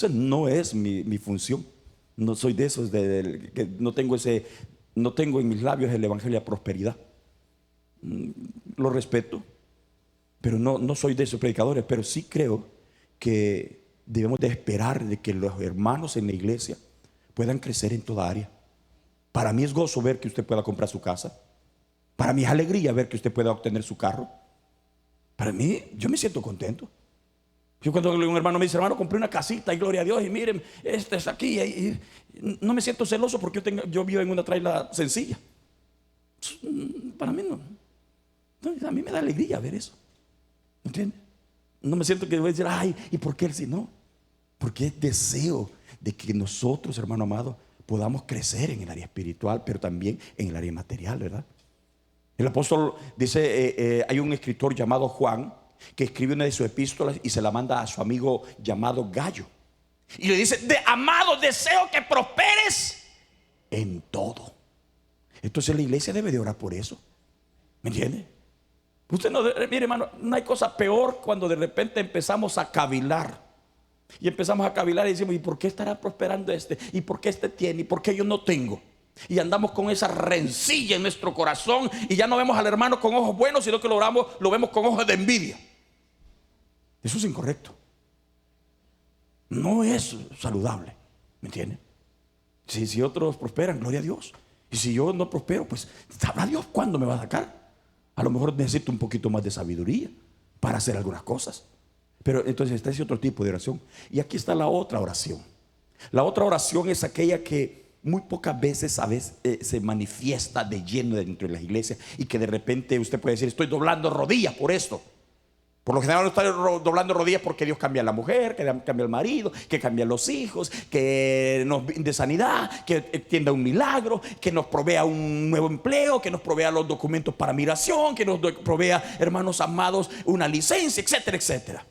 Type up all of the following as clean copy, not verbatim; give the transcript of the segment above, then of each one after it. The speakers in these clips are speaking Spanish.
Esa no es mi función. No soy de esos que no tengo en mis labios el evangelio de prosperidad. Lo respeto, pero no soy de esos predicadores. Pero sí creo que debemos de esperar de que los hermanos en la iglesia puedan crecer en toda área. Para mí es gozo ver que usted pueda comprar su casa. Para mí es alegría ver que usted pueda obtener su carro. Para mí, yo me siento contento. Yo cuando un hermano me dice, hermano, compré una casita y gloria a Dios, y miren, este es aquí, y no me siento celoso porque yo vivo en una traila sencilla. Para mí no, a mí me da alegría ver eso. ¿Entiende? No me siento que voy a decir, ay, ¿y por qué él sí? No, porque es deseo de que nosotros, hermano amado, podamos crecer en el área espiritual, pero también en el área material, ¿verdad? El apóstol dice, hay un escritor llamado Juan que escribe una de sus epístolas y se la manda a su amigo llamado Gallo, y le dice, amado, deseo que prosperes en todo. Entonces la iglesia debe de orar por eso. ¿Me entiende? Usted no, mire, hermano, no hay cosa peor cuando de repente empezamos a cavilar. Y empezamos a cavilar y decimos, ¿y por qué estará prosperando este? ¿Y por qué este tiene? ¿Y por qué yo no tengo? Y andamos con esa rencilla en nuestro corazón, y ya no vemos al hermano con ojos buenos, sino que lo vemos con ojos de envidia. Eso es incorrecto. No es saludable. ¿Me entiende? Si otros prosperan, gloria a Dios. Y si yo no prospero, pues sabrá Dios cuándo me va a sacar. A lo mejor necesito un poquito más de sabiduría para hacer algunas cosas. Pero entonces está ese otro tipo de oración. Y aquí está la otra oración. La otra oración es aquella que muy pocas veces se manifiesta de lleno dentro de las iglesias, y que de repente usted puede decir, estoy doblando rodillas por esto. Por lo general no está doblando rodillas porque Dios cambia a la mujer, que cambia al marido, que cambia a los hijos, que nos de sanidad, que tienda un milagro, que nos provea un nuevo empleo, que nos provea los documentos para migración, que nos provea, hermanos amados, una licencia, etcétera, etcétera.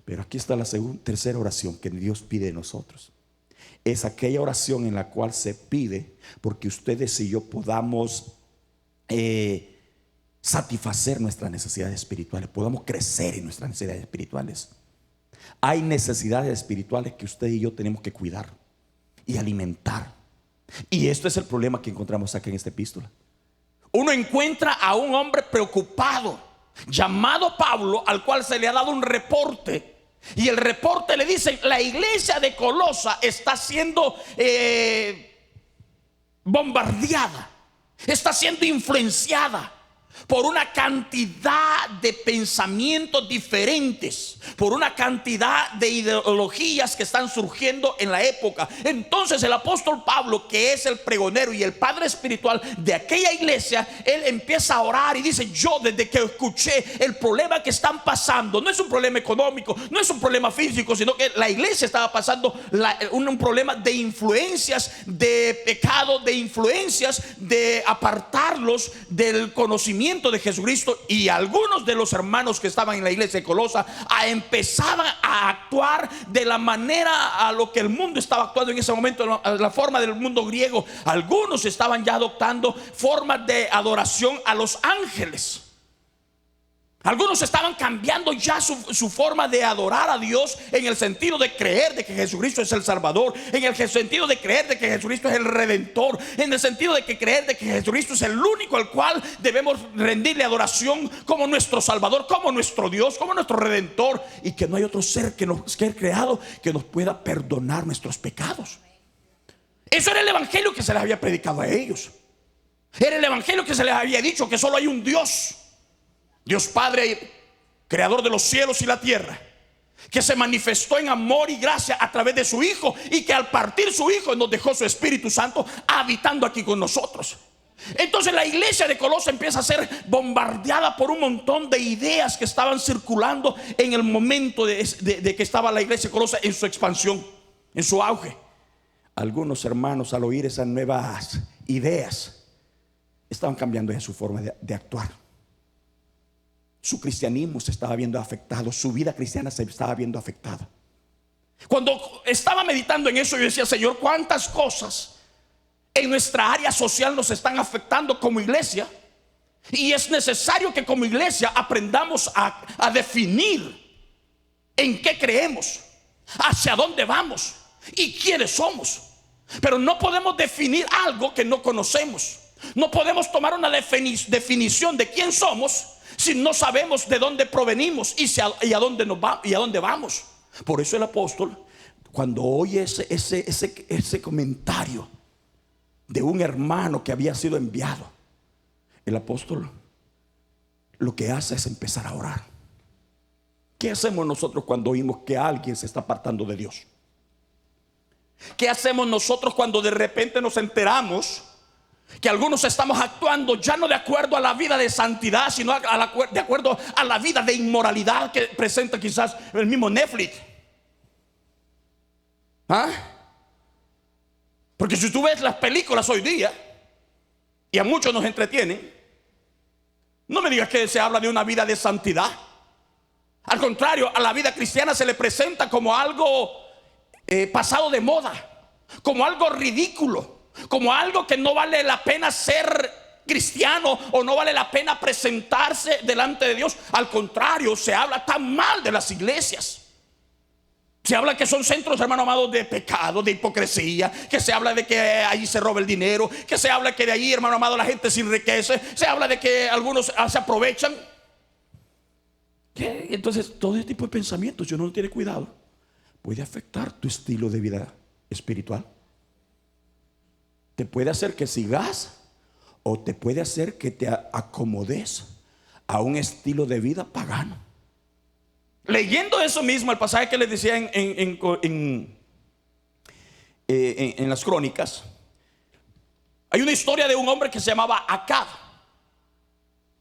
Pero aquí está la tercera oración que Dios pide de nosotros. Es aquella oración en la cual se pide porque ustedes y yo podamos satisfacer nuestras necesidades espirituales, podamos crecer en nuestras necesidades espirituales. Hay necesidades espirituales que usted y yo tenemos que cuidar y alimentar. Y esto es el problema que encontramos aquí en esta epístola. Uno encuentra a un hombre preocupado llamado Pablo, al cual se le ha dado un reporte. Y el reporte le dice, la iglesia de Colosa está siendo bombardeada, está siendo influenciada por una cantidad de pensamientos diferentes, por una cantidad de ideologías que están surgiendo en la época. Entonces el apóstol Pablo, que es el pregonero y el padre espiritual de aquella iglesia, él empieza a orar y dice, yo desde que escuché el problema que están pasando, no es un problema económico, no es un problema físico, sino que la iglesia estaba pasando un problema de influencias, de pecado, de influencias, de apartarlos del conocimiento de Jesucristo. Y algunos de los hermanos que estaban en la iglesia de Colosa empezaban a actuar de la manera a lo que el mundo estaba actuando en ese momento, la forma del mundo griego. Algunos estaban ya adoptando formas de adoración a los ángeles. Algunos estaban cambiando ya su forma de adorar a Dios, en el sentido de creer de que Jesucristo es el Salvador, en el sentido de creer de que Jesucristo es el Redentor, en el sentido de que creer de que Jesucristo es el único al cual debemos rendirle adoración como nuestro Salvador, como nuestro Dios, como nuestro Redentor, y que no hay otro ser que ha creado que nos pueda perdonar nuestros pecados. Eso era el evangelio que se les había predicado a ellos. Era el evangelio que se les había dicho, que solo hay un Dios, Dios Padre, creador de los cielos y la tierra, que se manifestó en amor y gracia a través de su Hijo, y que al partir su Hijo nos dejó su Espíritu Santo habitando aquí con nosotros. Entonces la iglesia de Colosa empieza a ser bombardeada por un montón de ideas que estaban circulando en el momento de que estaba la iglesia de Colosa en su expansión, en su auge. Algunos hermanos, al oír esas nuevas ideas, estaban cambiando ya su forma de actuar. Su cristianismo se estaba viendo afectado, su vida cristiana se estaba viendo afectada. Cuando estaba meditando en eso, yo decía, Señor, cuántas cosas en nuestra área social nos están afectando como iglesia, y es necesario que como iglesia aprendamos a definir en qué creemos. hacia dónde vamos y quiénes somos. Pero no podemos definir algo que no conocemos. No podemos tomar una definición de quién somos si no sabemos de dónde provenimos y a dónde vamos. Por eso el apóstol, cuando oye ese comentario de un hermano que había sido enviado, el apóstol lo que hace es empezar a orar. ¿Qué hacemos nosotros cuando oímos que alguien se está apartando de Dios? ¿Qué hacemos nosotros cuando de repente nos enteramos que algunos estamos actuando ya no de acuerdo a la vida de santidad, sino de acuerdo a la vida de inmoralidad que presenta quizás el mismo Netflix? ¿Ah? Porque si tú ves las películas hoy día, y a muchos nos entretienen, no me digas que se habla de una vida de santidad. Al contrario, a la vida cristiana se le presenta como algo pasado de moda, como algo ridículo, como algo que no vale la pena ser cristiano o no vale la pena presentarse delante de Dios. Al contrario, se habla tan mal de las iglesias. Se habla que son centros, hermano amado, de pecado, de hipocresía. Que se habla de que ahí se roba el dinero. Que se habla que de ahí, hermano amado, la gente se enriquece. Se habla de que algunos se aprovechan. ¿Qué? Entonces, todo este tipo de pensamientos, si uno no tiene cuidado, puede afectar tu estilo de vida espiritual. Te puede hacer que sigas, o te puede hacer que te acomodes a un estilo de vida pagano. Leyendo eso mismo, el pasaje que les decía en las crónicas, hay una historia de un hombre que se llamaba Acab.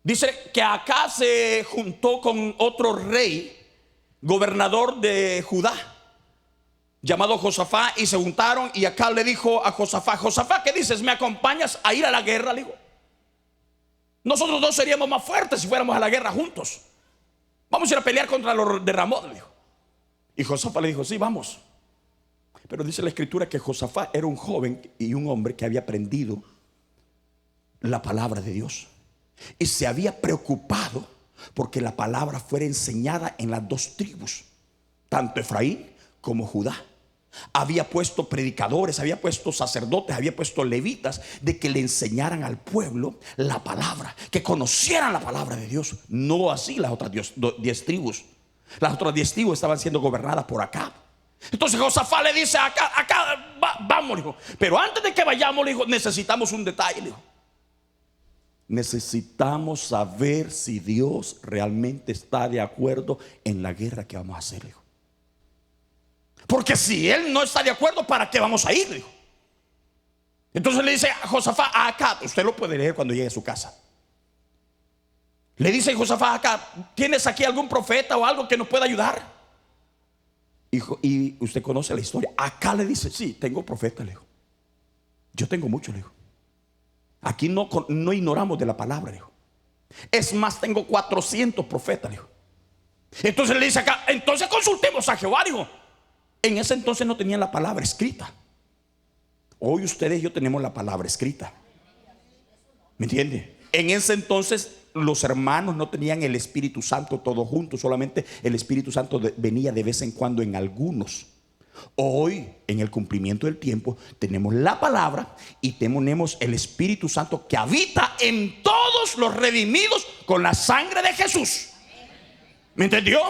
Dice que Acab se juntó con otro rey, gobernador de Judá, llamado Josafat, y se juntaron. Y Acab le dijo a Josafat: Josafat, ¿qué dices? ¿Me acompañas a ir a la guerra? Le dijo: nosotros dos seríamos más fuertes si fuéramos a la guerra juntos. Vamos a ir a pelear contra los de Ramot, le dijo. Y Josafat le dijo: sí, vamos. Pero dice la escritura que Josafat era un joven y un hombre que había aprendido la palabra de Dios, y se había preocupado porque la palabra fuera enseñada en las dos tribus, tanto Efraín como Judá. Había puesto predicadores, había puesto sacerdotes, había puesto levitas, de que le enseñaran al pueblo la palabra, que conocieran la palabra de Dios. No así las otras 10 tribus. Las otras 10 tribus estaban siendo gobernadas por Acab. Entonces Josafat le dice a Acab: vamos, hijo. Pero antes de que vayamos, le dijo, necesitamos un detalle, le dijo. Necesitamos saber si Dios realmente está de acuerdo en la guerra que vamos a hacer, le dijo. Porque si Él no está de acuerdo, ¿para qué vamos a ir? Dijo. Entonces le dice a Josafat a Acab, usted lo puede leer cuando llegue a su casa. Le dice Josafat a Acab: ¿tienes aquí algún profeta o algo que nos pueda ayudar? Y usted conoce la historia. Acab le dice: sí, tengo profeta, le dijo. Yo tengo mucho, le dijo. Aquí no ignoramos de la palabra, le dijo. Es más, tengo 400 profetas, le dijo. Entonces le dice acá: entonces consultemos a Jehová, dijo. En ese entonces no tenían la palabra escrita. Hoy ustedes y yo tenemos la palabra escrita. ¿Me entiende? En ese entonces los hermanos no tenían el Espíritu Santo todos juntos. Solamente el Espíritu Santo venía de vez en cuando en algunos. Hoy, en el cumplimiento del tiempo, tenemos la palabra y tenemos el Espíritu Santo que habita en todos los redimidos con la sangre de Jesús. ¿Me entendió?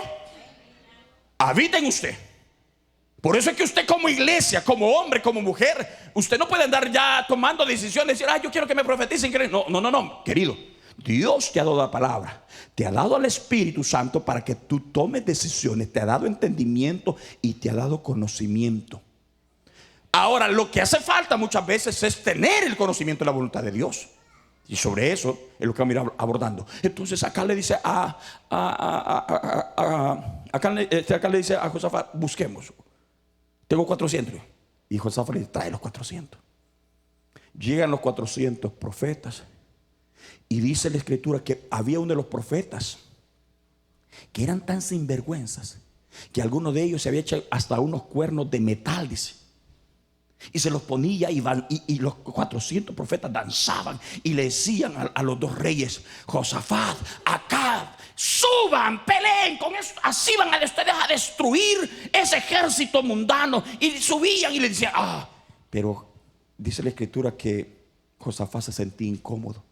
Habita en usted. Por eso es que usted, como iglesia, como hombre, como mujer, usted no puede andar ya tomando decisiones y decir: yo quiero que me profeticen. No, querido. Dios te ha dado la palabra, te ha dado el Espíritu Santo para que tú tomes decisiones, te ha dado entendimiento y te ha dado conocimiento. Ahora, lo que hace falta muchas veces es tener el conocimiento de la voluntad de Dios. Y sobre eso es lo que vamos a ir abordando. Entonces acá le dice acá le dice a Josafat: busquemos. Tengo 400. Y Josafat le dice: trae los 400. Llegan los 400 profetas. Y dice la escritura que había uno de los profetas que eran tan sinvergüenzas que alguno de ellos se había hecho hasta unos cuernos de metal, dice. Y se los ponía y los 400 profetas danzaban y le decían a los dos reyes: Josafat, Acab, suban, peleen con eso. Así van a ustedes a destruir ese ejército mundano. Y subían y le decían, pero dice la escritura que Josafat se sentía incómodo,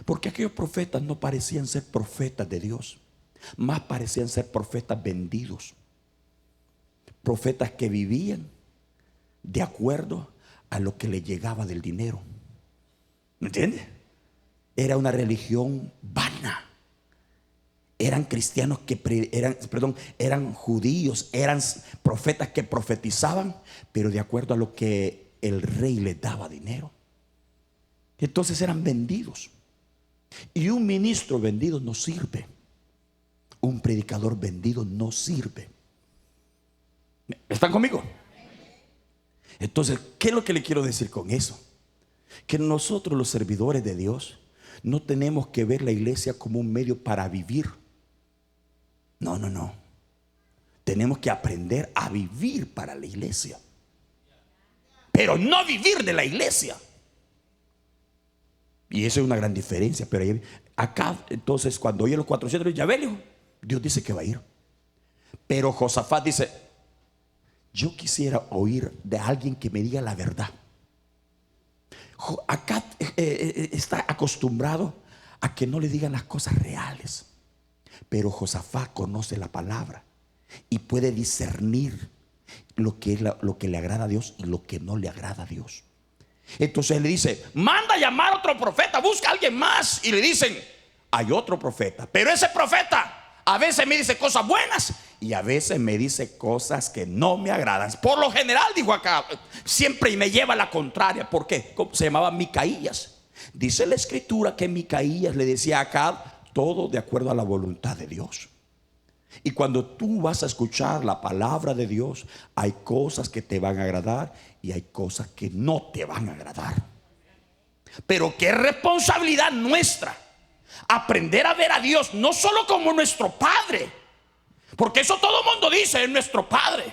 porque aquellos profetas no parecían ser profetas de Dios, más parecían ser profetas vendidos, profetas que vivían de acuerdo a lo que le llegaba del dinero. ¿Me entiendes? Era una religión vana. Eran cristianos que eran judíos, eran profetas que profetizaban, pero de acuerdo a lo que el rey les daba dinero. Entonces eran vendidos. Y un ministro vendido no sirve. Un predicador vendido no sirve. ¿Están conmigo? Entonces, ¿qué es lo que le quiero decir con eso? Que nosotros, los servidores de Dios, no tenemos que ver la iglesia como un medio para vivir. No. Tenemos que aprender a vivir para la iglesia, pero no vivir de la iglesia. Y eso es una gran diferencia. Pero acá, entonces, cuando oye los 400, ya ve, Dios dice que va a ir. Pero Josafat dice: yo quisiera oír de alguien que me diga la verdad. Acá está acostumbrado a que no le digan las cosas reales, pero Josafat conoce la palabra y puede discernir lo que le agrada a Dios y lo que no le agrada a Dios. Entonces él le dice: manda a llamar a otro profeta, busca a alguien más. Y le dicen: hay otro profeta, pero ese profeta a veces me dice cosas buenas y a veces me dice cosas que no me agradan. Por lo general, dijo acá, siempre me lleva a la contraria. ¿Por qué? Se llamaba Micaías. Dice la escritura que Micaías le decía a Acab todo de acuerdo a la voluntad de Dios. Y cuando tú vas a escuchar la palabra de Dios, hay cosas que te van a agradar y hay cosas que no te van a agradar. Pero qué responsabilidad nuestra aprender a ver a Dios no solo como nuestro Padre, porque eso todo el mundo dice, es nuestro Padre.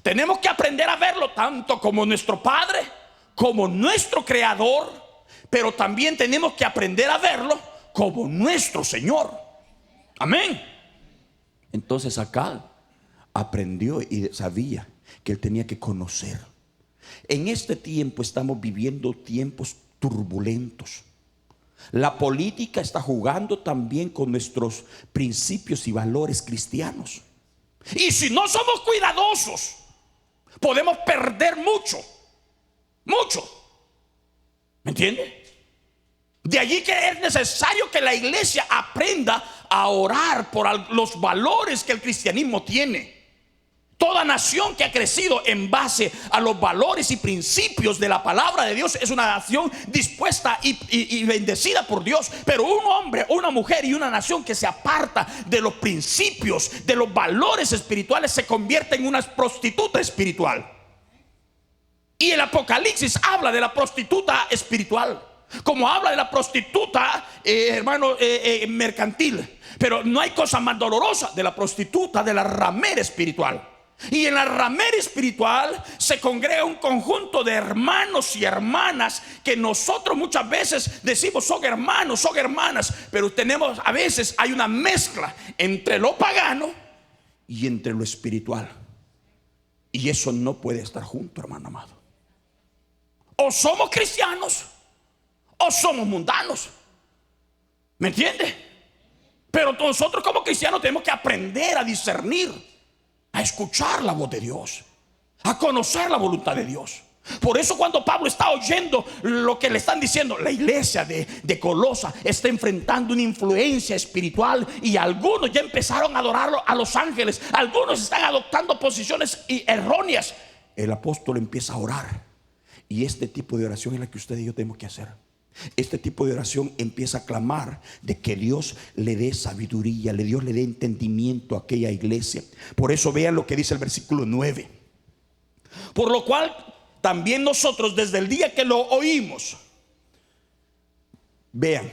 Tenemos que aprender a verlo tanto como nuestro Padre, como nuestro Creador, pero también tenemos que aprender a verlo como nuestro Señor. Amén. Entonces acá aprendió y sabía que él tenía que conocer. En este tiempo estamos viviendo tiempos turbulentos. La política está jugando también con nuestros principios y valores cristianos. Y si no somos cuidadosos, podemos perder mucho. ¿Me entiende? De allí que es necesario que la iglesia aprenda a orar por los valores que el cristianismo tiene. Toda nación que ha crecido en base a los valores y principios de la palabra de Dios es una nación dispuesta y bendecida por Dios. Pero un hombre, una mujer y una nación que se aparta de los principios, de los valores espirituales, se convierte en una prostituta espiritual. Y el Apocalipsis habla de la prostituta espiritual, como habla de la prostituta, mercantil. Pero no hay cosa más dolorosa de la prostituta, de la ramera espiritual. Y en la ramera espiritual se congrega un conjunto de hermanos y hermanas que nosotros muchas veces decimos son hermanos, son hermanas, pero a veces hay una mezcla entre lo pagano y entre lo espiritual. Y eso no puede estar junto, hermano amado. O somos cristianos o somos mundanos. ¿Me entiende? Pero nosotros como cristianos tenemos que aprender a discernir, a escuchar la voz de Dios, a conocer la voluntad de Dios. Por eso cuando Pablo está oyendo lo que le están diciendo, la iglesia de Colosa está enfrentando una influencia espiritual y algunos ya empezaron a adorarlo a los ángeles, algunos están adoptando posiciones erróneas. El apóstol empieza a orar, y este tipo de oración es la que usted y yo tenemos que hacer. Este tipo de oración empieza a clamar de que Dios le dé sabiduría, Dios le dé entendimiento a aquella iglesia. Por eso vean lo que dice el versículo 9. Por lo cual también nosotros desde el día que lo oímos, vean,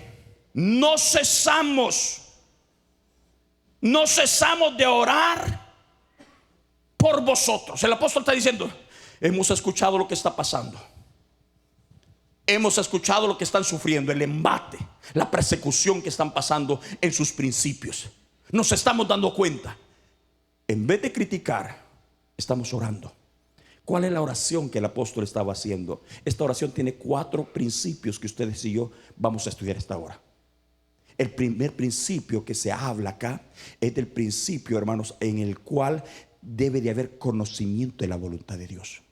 no cesamos de orar por vosotros. El apóstol está diciendo: hemos escuchado lo que está pasando. hemos escuchado lo que están sufriendo, el embate, la persecución que están pasando en sus principios. Nos estamos dando cuenta. En vez de criticar, estamos orando. ¿Cuál es la oración que el apóstol estaba haciendo? Esta oración tiene 4 principios que ustedes y yo vamos a estudiar esta hora. El primer principio que se habla acá es del principio, hermanos, en el cual debe de haber conocimiento de la voluntad de Dios.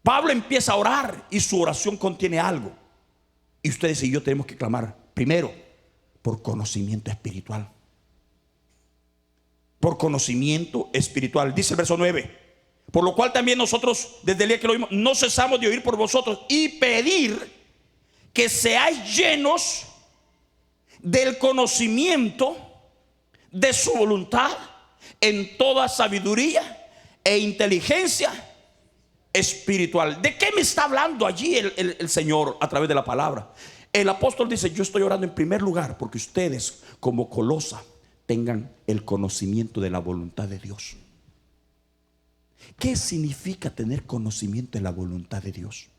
Pablo empieza a orar y su oración contiene algo. Y ustedes y yo tenemos que clamar primero por conocimiento espiritual. Por conocimiento espiritual. Dice el verso 9: por lo cual también nosotros, desde el día que lo oímos, no cesamos de oír por vosotros y pedir que seáis llenos del conocimiento de su voluntad en toda sabiduría e inteligencia espiritual. ¿De qué me está hablando allí el Señor a través de la palabra? El apóstol dice: yo estoy orando en primer lugar porque ustedes, como Colosa, tengan el conocimiento de la voluntad de Dios. ¿Qué significa tener conocimiento de la voluntad de Dios?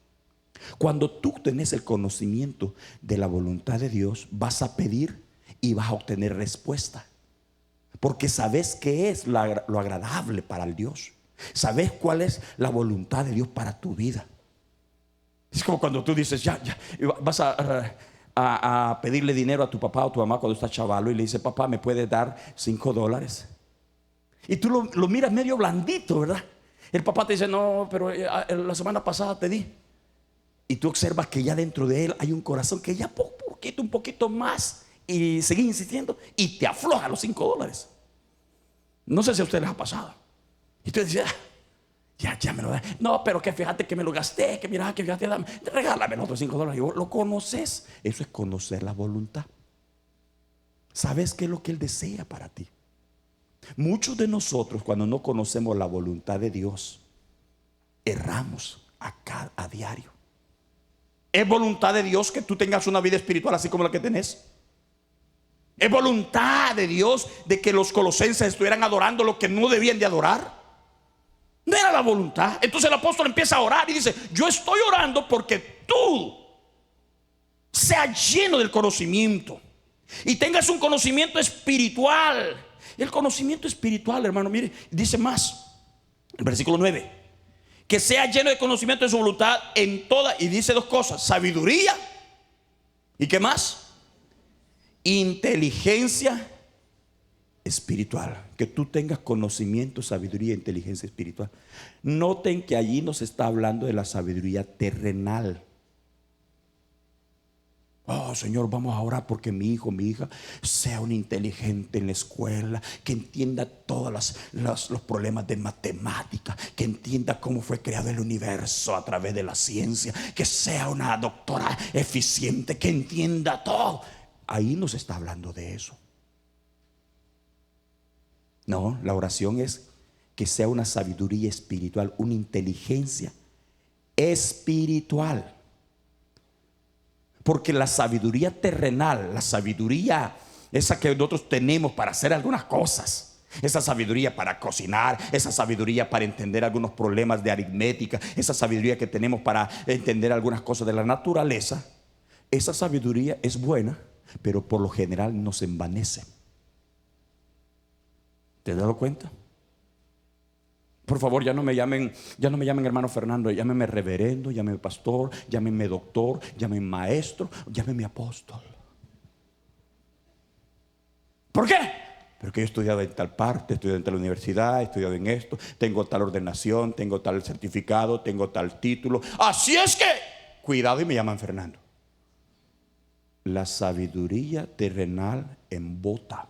Cuando tú tenés el conocimiento de la voluntad de Dios, vas a pedir y vas a obtener respuesta, porque sabes qué es lo agradable para el Dios. Sabes cuál es la voluntad de Dios para tu vida. Es como cuando tú dices, ya vas a pedirle dinero a tu papá o tu mamá cuando estás chavalo, y le dices: papá, ¿me puedes dar $5? Y tú lo miras medio blandito, ¿verdad? El papá te dice: no, pero la semana pasada te di. Y tú observas que ya dentro de él hay un corazón que ya un poquito más, y sigue insistiendo y te afloja los $5. No sé si a ustedes les ha pasado. Y tú dices: ya me lo da. No, pero que fíjate que me lo gasté, que mira, que fíjate, regálame los otros $5. Y vos lo conoces. Eso es conocer la voluntad. ¿Sabes qué es lo que Él desea para ti? Muchos de nosotros, cuando no conocemos la voluntad de Dios, erramos a diario. ¿Es voluntad de Dios que tú tengas una vida espiritual así como la que tenés? ¿Es voluntad de Dios de que los colosenses estuvieran adorando lo que no debían de adorar? No era la voluntad. Entonces el apóstol empieza a orar y dice: yo estoy orando porque tú seas lleno del conocimiento y tengas un conocimiento espiritual. El conocimiento espiritual, hermano, mire, dice más, el versículo 9: que sea lleno de conocimiento de su voluntad en toda, y dice 2 cosas: sabiduría, ¿y qué más? Inteligencia espiritual. Que tú tengas conocimiento, sabiduría e inteligencia espiritual. Noten que allí nos está hablando de la sabiduría terrenal. Oh, Señor, vamos a orar porque mi hijo, mi hija sea un inteligente en la escuela, que entienda todos los problemas de matemática, que entienda cómo fue creado el universo a través de la ciencia, que sea una doctora eficiente, que entienda todo. Ahí nos está hablando de eso. No, la oración es que sea una sabiduría espiritual, una inteligencia espiritual. Porque la sabiduría terrenal, la sabiduría esa que nosotros tenemos para hacer algunas cosas, esa sabiduría para cocinar, esa sabiduría para entender algunos problemas de aritmética, esa sabiduría que tenemos para entender algunas cosas de la naturaleza, esa sabiduría es buena, pero por lo general nos envanece. ¿Te has dado cuenta? Por favor, ya no me llamen hermano Fernando, llámeme reverendo, llámeme pastor, llámeme doctor, llámeme maestro, llámeme apóstol. ¿Por qué? Porque yo he estudiado en tal parte, he estudiado en tal universidad, he estudiado en esto, tengo tal ordenación, tengo tal certificado, tengo tal título. Así es que, cuidado, y me llaman Fernando. La sabiduría terrenal embota.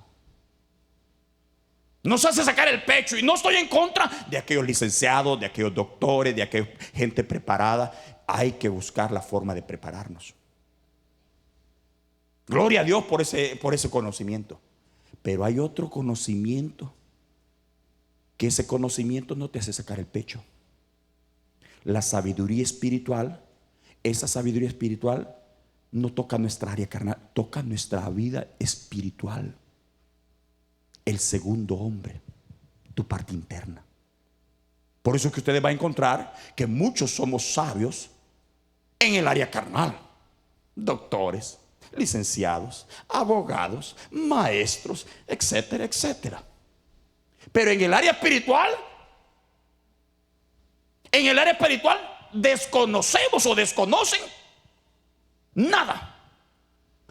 Nos hace sacar el pecho, y no estoy en contra de aquellos licenciados, de aquellos doctores, de aquella gente preparada. Hay que buscar la forma de prepararnos. Gloria a Dios por ese conocimiento. Pero hay otro conocimiento, que ese conocimiento no te hace sacar el pecho. La sabiduría espiritual, esa sabiduría espiritual no toca nuestra área carnal, toca nuestra vida espiritual. El segundo hombre, tu parte interna. Por eso es que ustedes van a encontrar que muchos somos sabios en el área carnal. Doctores, licenciados, abogados, maestros, etcétera, etcétera. Pero en el área espiritual, desconocemos o desconocen nada.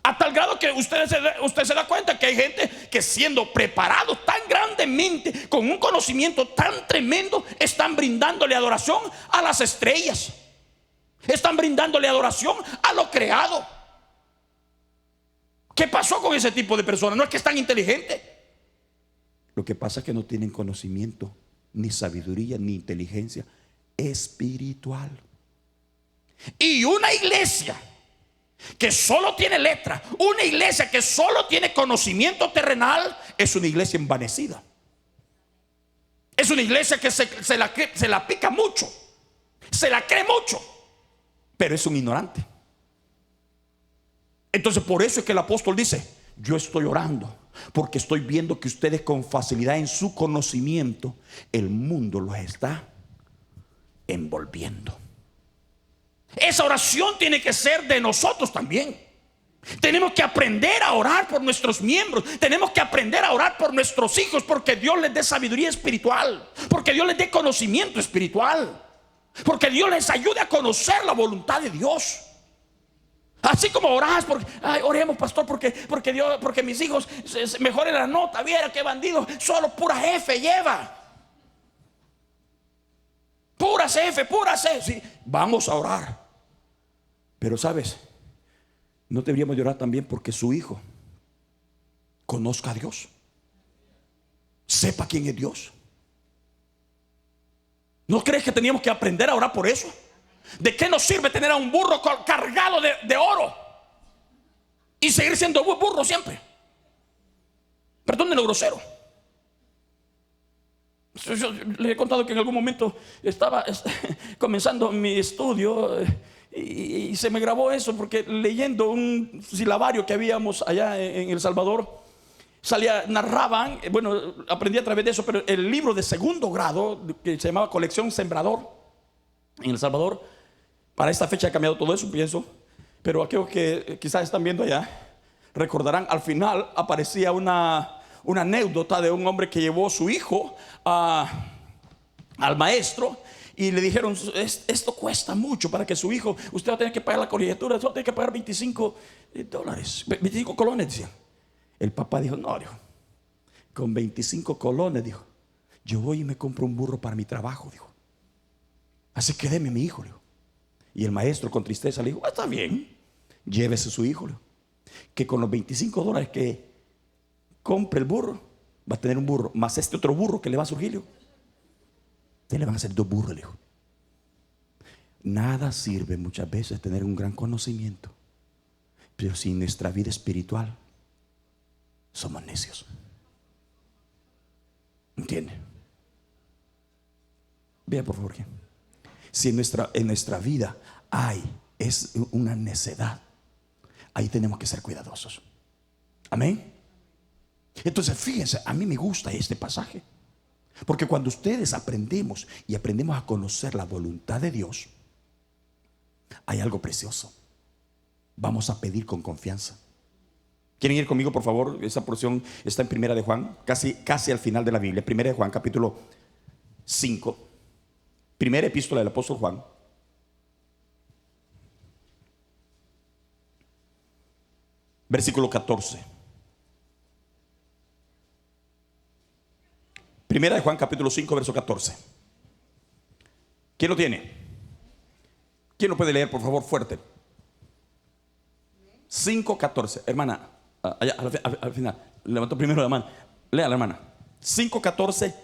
A tal grado que usted se da cuenta que hay gente que, siendo preparados tan grandemente, con un conocimiento tan tremendo, están brindándole adoración a las estrellas, están brindándole adoración a lo creado. ¿Qué pasó con ese tipo de personas? No es que están inteligentes. Lo que pasa es que no tienen conocimiento, ni sabiduría, ni inteligencia espiritual. Y una iglesia que solo tiene letra, una iglesia que solo tiene conocimiento terrenal, es una iglesia envanecida. Es una iglesia que se la pica mucho, se la cree mucho, pero es un ignorante. Entonces, por eso es que el apóstol dice: yo estoy orando porque estoy viendo que ustedes, con facilidad en su conocimiento, el mundo los está envolviendo. Esa oración tiene que ser de nosotros también. Tenemos que aprender a orar por nuestros miembros. Tenemos que aprender a orar por nuestros hijos, porque Dios les dé sabiduría espiritual, porque Dios les dé conocimiento espiritual, porque Dios les ayude a conocer la voluntad de Dios. Así como orás porque, ay, oremos, pastor, porque mis hijos se mejoren la nota. Viera qué bandido, solo pura F lleva. Puras F, puras F. Sí, vamos a orar. Pero sabes, no deberíamos orar también porque su hijo conozca a Dios, sepa quién es Dios. ¿No crees que teníamos que aprender a orar por eso? ¿De qué nos sirve tener a un burro cargado de oro y seguir siendo burro siempre? Perdónenme lo grosero. Yo les he contado que en algún momento estaba comenzando mi estudio y se me grabó eso, porque leyendo un silabario que habíamos allá en El Salvador, narraban, bueno, aprendí a través de eso, pero el libro de segundo grado, que se llamaba Colección Sembrador en El Salvador, para esta fecha ha cambiado todo eso, pienso, pero aquellos que quizás están viendo allá recordarán, al final aparecía una anécdota de un hombre que llevó a su hijo al maestro y le dijeron: esto cuesta mucho para que su hijo, usted va a tener que pagar la colegiatura, solo tiene que pagar $25, 25 colones, decían. El papá dijo: no, dijo, con 25 colones, dijo, yo voy y me compro un burro para mi trabajo, dijo. Así que deme mi hijo, dijo. Y el maestro, con tristeza, le dijo: está bien, llévese su hijo, dijo, que con los $25 que compre el burro, va a tener un burro más este otro burro que le va a surgir, dijo. Ustedes le van a hacer 2 burros, dijo. Nada sirve muchas veces tener un gran conocimiento, pero si en nuestra vida espiritual somos necios. ¿Entiende? Vea por favor, si en nuestra vida es una necedad, ahí tenemos que ser cuidadosos. Amén. Entonces fíjense, a mí me gusta este pasaje, porque cuando ustedes aprendemos a conocer la voluntad de Dios, hay algo precioso. Vamos a pedir con confianza. ¿Quieren ir conmigo, por favor? Esa porción está en Primera de Juan, casi al final de la Biblia. Primera de Juan, capítulo 5. Primera epístola del apóstol Juan. Versículo 14. Primera de Juan, capítulo 5, verso 14. ¿Quién lo tiene? ¿Quién lo puede leer, por favor, fuerte? 5:14. Hermana, allá al final, levantó primero la mano. Lea la hermana. 5:14.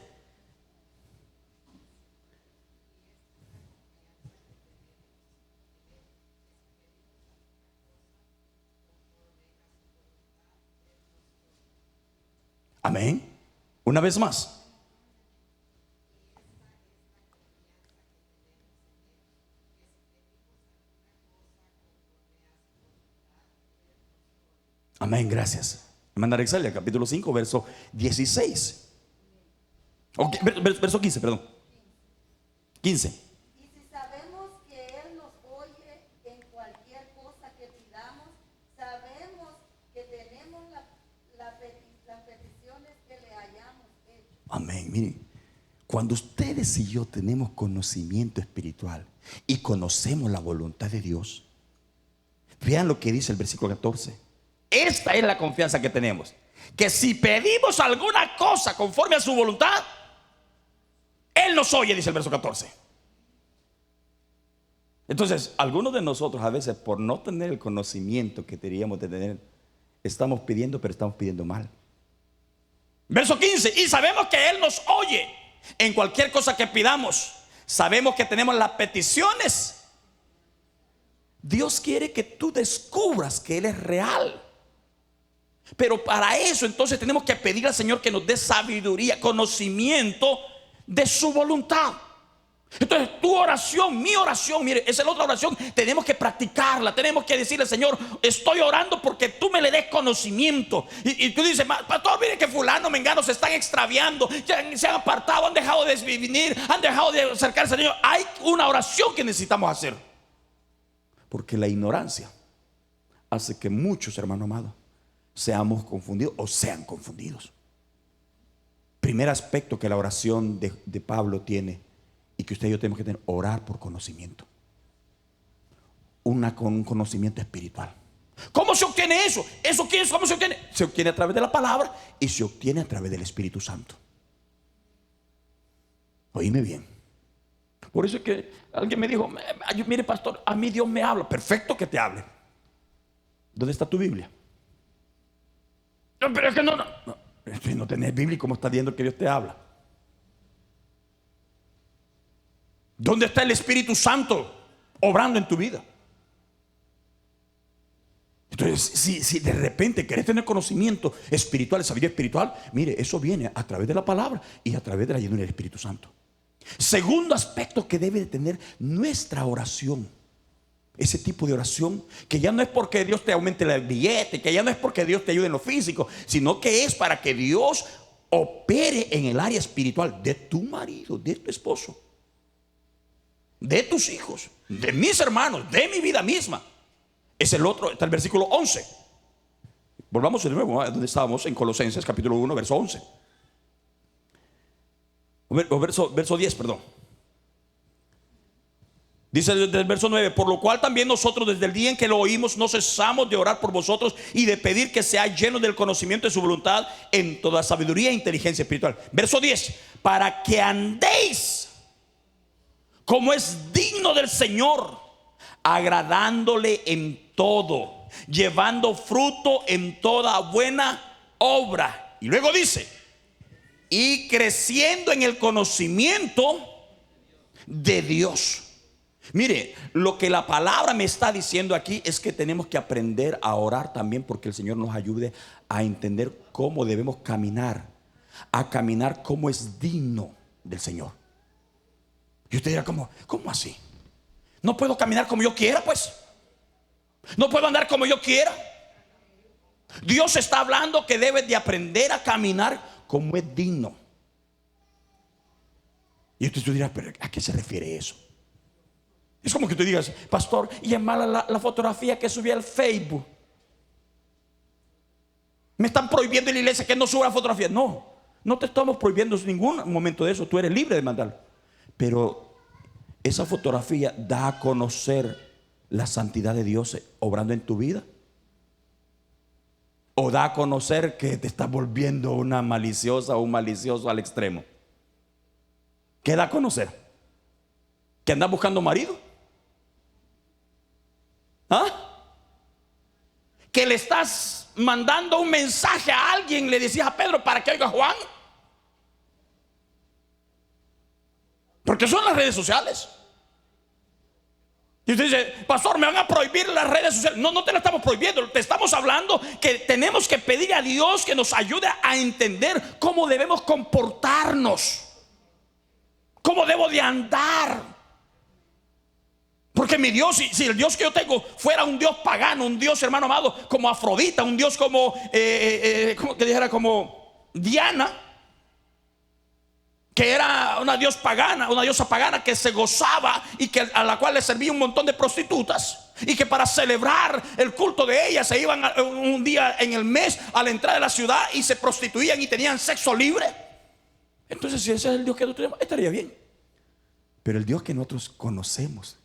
Amén. Una vez más. Amén, gracias. Hermana Arexalia, capítulo 5, verso 16. Okay, verso 15, perdón. 15. Y si sabemos que Él nos oye en Amén. Miren, cuando ustedes y yo tenemos conocimiento espiritual y conocemos la voluntad de Dios, vean lo que dice el versículo 14. Esta es la confianza que tenemos, que si pedimos alguna cosa conforme a su voluntad, Él nos oye, dice el verso 14. Entonces, algunos de nosotros a veces, por no tener el conocimiento que deberíamos de tener, estamos pidiendo, pero estamos pidiendo mal. Verso 15, y sabemos que Él nos oye en cualquier cosa que pidamos. Sabemos que tenemos las peticiones. Dios quiere que tú descubras que Él es real. Pero para eso entonces tenemos que pedir al Señor que nos dé sabiduría, conocimiento de su voluntad. Entonces tu oración, mi oración, mire, esa es la otra oración, tenemos que practicarla. Tenemos que decirle: Señor, estoy orando porque tú me le des conocimiento. Y tú dices: pastor, mire que fulano, mengano se están extraviando, se han apartado, han dejado de venir, han dejado de acercarse al Señor. Hay una oración que necesitamos hacer, porque la ignorancia hace que muchos, hermano amado, seamos confundidos o sean confundidos. Primer aspecto que la oración de Pablo tiene, y que usted y yo tenemos que tener: orar por conocimiento. Con un conocimiento espiritual. ¿Cómo se obtiene eso? ¿Cómo se obtiene? Se obtiene a través de la palabra y se obtiene a través del Espíritu Santo. Oíme bien. Por eso es que alguien me dijo: mire, pastor, a mí Dios me habla. Perfecto que te hable. ¿Dónde está tu Biblia? No, pero es que no tenés Biblia, ¿cómo estás viendo que Dios te habla? ¿Dónde está el Espíritu Santo obrando en tu vida? Entonces, si de repente querés tener conocimiento espiritual, sabiduría espiritual, mire, eso viene a través de la palabra y a través de la llenura del Espíritu Santo. Segundo aspecto que debe de tener nuestra oración, ese tipo de oración, que ya no es porque Dios te aumente el billete, que ya no es porque Dios te ayude en lo físico, sino que es para que Dios opere en el área espiritual de tu marido, de tu esposo, de tus hijos, de mis hermanos, de mi vida misma. Es el otro, está el versículo 11. Volvamos de nuevo a donde estábamos, en Colosenses capítulo 1, verso 11. Verso 10, perdón. Dice desde el verso 9: por lo cual también nosotros, desde el día en que lo oímos, no cesamos de orar por vosotros y de pedir que seáis llenos del conocimiento de su voluntad en toda sabiduría e inteligencia espiritual. Verso 10: para que andéis como es digno del Señor, agradándole en todo, llevando fruto en toda buena obra. Y luego dice: y creciendo en el conocimiento de Dios. Mire, lo que la palabra me está diciendo aquí es que tenemos que aprender a orar también, porque el Señor nos ayude a entender cómo debemos caminar, a caminar como es digno del Señor. Y usted dirá: ¿cómo así? No puedo caminar como yo quiera, pues. No puedo andar como yo quiera. Dios está hablando que debes de aprender a caminar como es digno. Y usted dirá: ¿pero a qué se refiere eso? Es como que tú digas: pastor, y es mala la fotografía que subí al Facebook. Me están prohibiendo en la iglesia que no suba fotografía. No te estamos prohibiendo en ningún momento de eso. Tú eres libre de mandarlo. Pero esa fotografía da a conocer la santidad de Dios obrando en tu vida, o da a conocer que te estás volviendo una maliciosa o un malicioso al extremo. ¿Qué da a conocer? ¿Que andas buscando marido? ¿Que le estás mandando un mensaje a alguien? Le decías a Pedro para que oiga a Juan. Porque son las redes sociales. Y usted dice: pastor, me van a prohibir las redes sociales. No te las estamos prohibiendo. Te estamos hablando que tenemos que pedir a Dios que nos ayude a entender cómo debemos comportarnos, cómo debo de andar. Porque mi Dios, si el Dios que yo tengo fuera un Dios pagano, un Dios, hermano amado, como Afrodita, un Dios como Diana, que era una diosa pagana que se gozaba y a la cual le servía un montón de prostitutas, y que para celebrar el culto de ellas se iban un día en el mes a la entrada de la ciudad y se prostituían y tenían sexo libre. Entonces, si ese es el Dios que nosotros tenemos, estaría bien. Pero el Dios que nosotros conocemos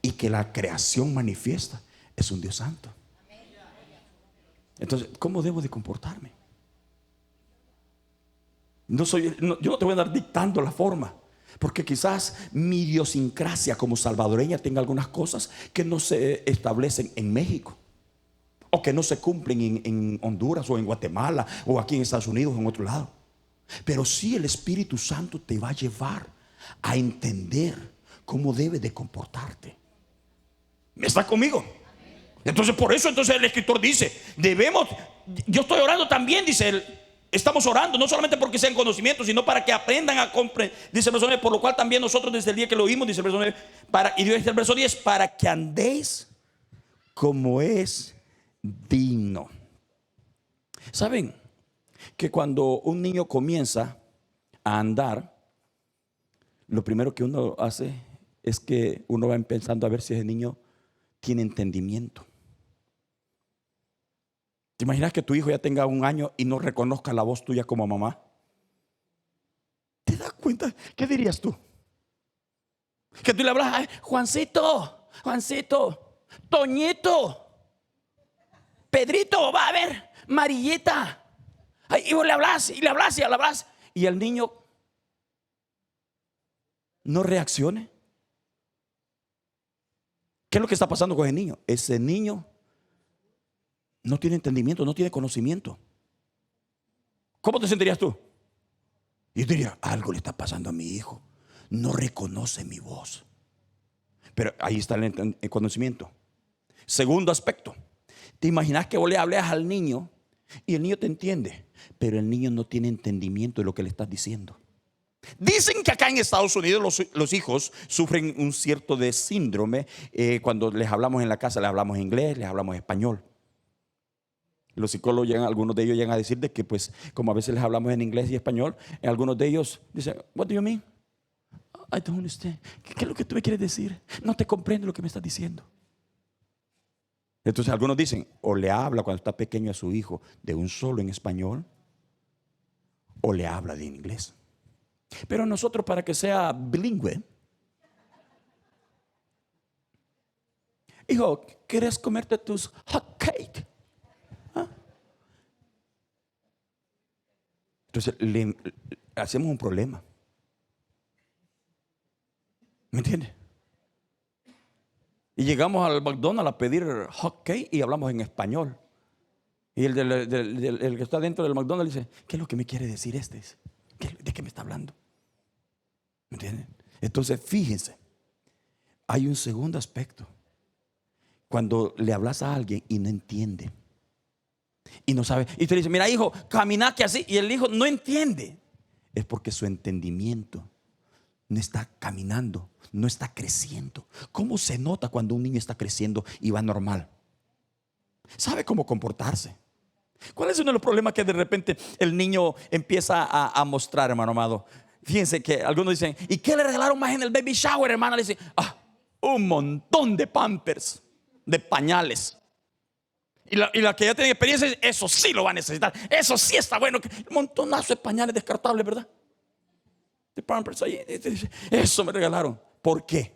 y que la creación manifiesta es un Dios santo. Entonces, ¿cómo debo de comportarme? Yo no te voy a dar dictando la forma, porque quizás mi idiosincrasia como salvadoreña tenga algunas cosas que no se establecen en México, o que no se cumplen en Honduras o en Guatemala o aquí en Estados Unidos o en otro lado. Pero sí, el Espíritu Santo te va a llevar a entender cómo debes de comportarte. ¿Me está conmigo? Entonces, por eso entonces el escritor dice, yo estoy orando también, dice él. Estamos orando no solamente porque sean conocimientos, sino para que aprendan a comprender. Dice el verso 9, por lo cual también nosotros desde el día que lo oímos, dice el verso 9, y dice el verso 10, para que andéis como es digno. ¿Saben que cuando un niño comienza a andar, lo primero que uno hace es que uno va pensando a ver si ese niño tiene entendimiento? ¿Te imaginas que tu hijo ya tenga 1 año y no reconozca la voz tuya como mamá? ¿Te das cuenta? ¿Qué dirías tú? Que tú le hablas, ay, Juancito, Toñito, Pedrito, va a ver, Marillita. Ay, y vos le hablas y le hablas y le hablas, y el niño no reaccione. ¿Qué es lo que está pasando con ese niño? Ese niño no tiene entendimiento, no tiene conocimiento. ¿Cómo te sentirías tú? Yo diría, algo le está pasando a mi hijo, no reconoce mi voz. Pero ahí está el conocimiento. Segundo aspecto, ¿te imaginas que vos le hables al niño y el niño te entiende, pero el niño no tiene entendimiento de lo que le estás diciendo? Dicen que acá en Estados Unidos los hijos sufren un cierto de síndrome. Cuando les hablamos en la casa, les hablamos inglés, les hablamos español. Los psicólogos algunos de ellos llegan a decir de que, pues, como a veces les hablamos en inglés y español, algunos de ellos dicen, what do you mean? I don't understand. ¿Qué es lo que tú me quieres decir? No te comprendo lo que me estás diciendo. Entonces algunos dicen, o le habla cuando está pequeño a su hijo de un solo en español, o le habla de inglés. Pero nosotros, para que sea bilingüe, hijo, ¿quieres comerte tus hot cake? ¿Ah? Entonces le hacemos un problema. ¿Me entiendes? Y llegamos al McDonald's a pedir hot cake y hablamos en español. Y el que está dentro del McDonald's dice, ¿qué es lo que me quiere decir este? ¿De qué me está hablando? ¿Me entienden? Entonces, fíjense, hay un segundo aspecto. Cuando le hablas a alguien y no entiende, y no sabe, y te dice, mira hijo, camina que así, y el hijo no entiende, es porque su entendimiento no está caminando, no está creciendo. ¿Cómo se nota cuando un niño está creciendo y va normal? Sabe cómo comportarse. ¿Cuál es uno de los problemas que de repente el niño empieza a mostrar, hermano amado? Fíjense que algunos dicen, ¿y qué le regalaron más en el baby shower, hermana? Le dicen, un montón de pampers, de pañales. Y la que ya tiene experiencia, eso sí lo va a necesitar. Eso sí está bueno. Un montonazo de pañales descartables, ¿verdad? De pampers ahí. Eso me regalaron. ¿Por qué?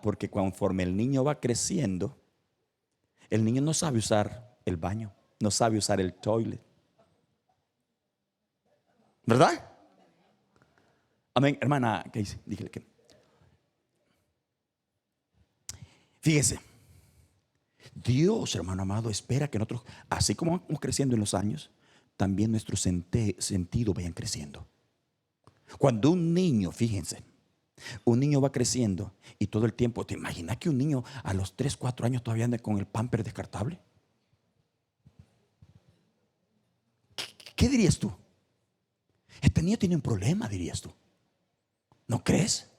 Porque conforme el niño va creciendo, el niño no sabe usar el baño, no sabe usar el toilet, ¿verdad? Amén, hermana, ¿qué dice? Dígale que. Fíjese, Dios, hermano amado, espera que nosotros, así como vamos creciendo en los años, también nuestros sentidos vayan creciendo. Cuando un niño, fíjense, un niño va creciendo y todo el tiempo, ¿te imaginas que un niño a los 3, 4 años todavía anda con el pamper descartable? ¿Qué dirías tú? Este niño tiene un problema, dirías tú. ¿No crees?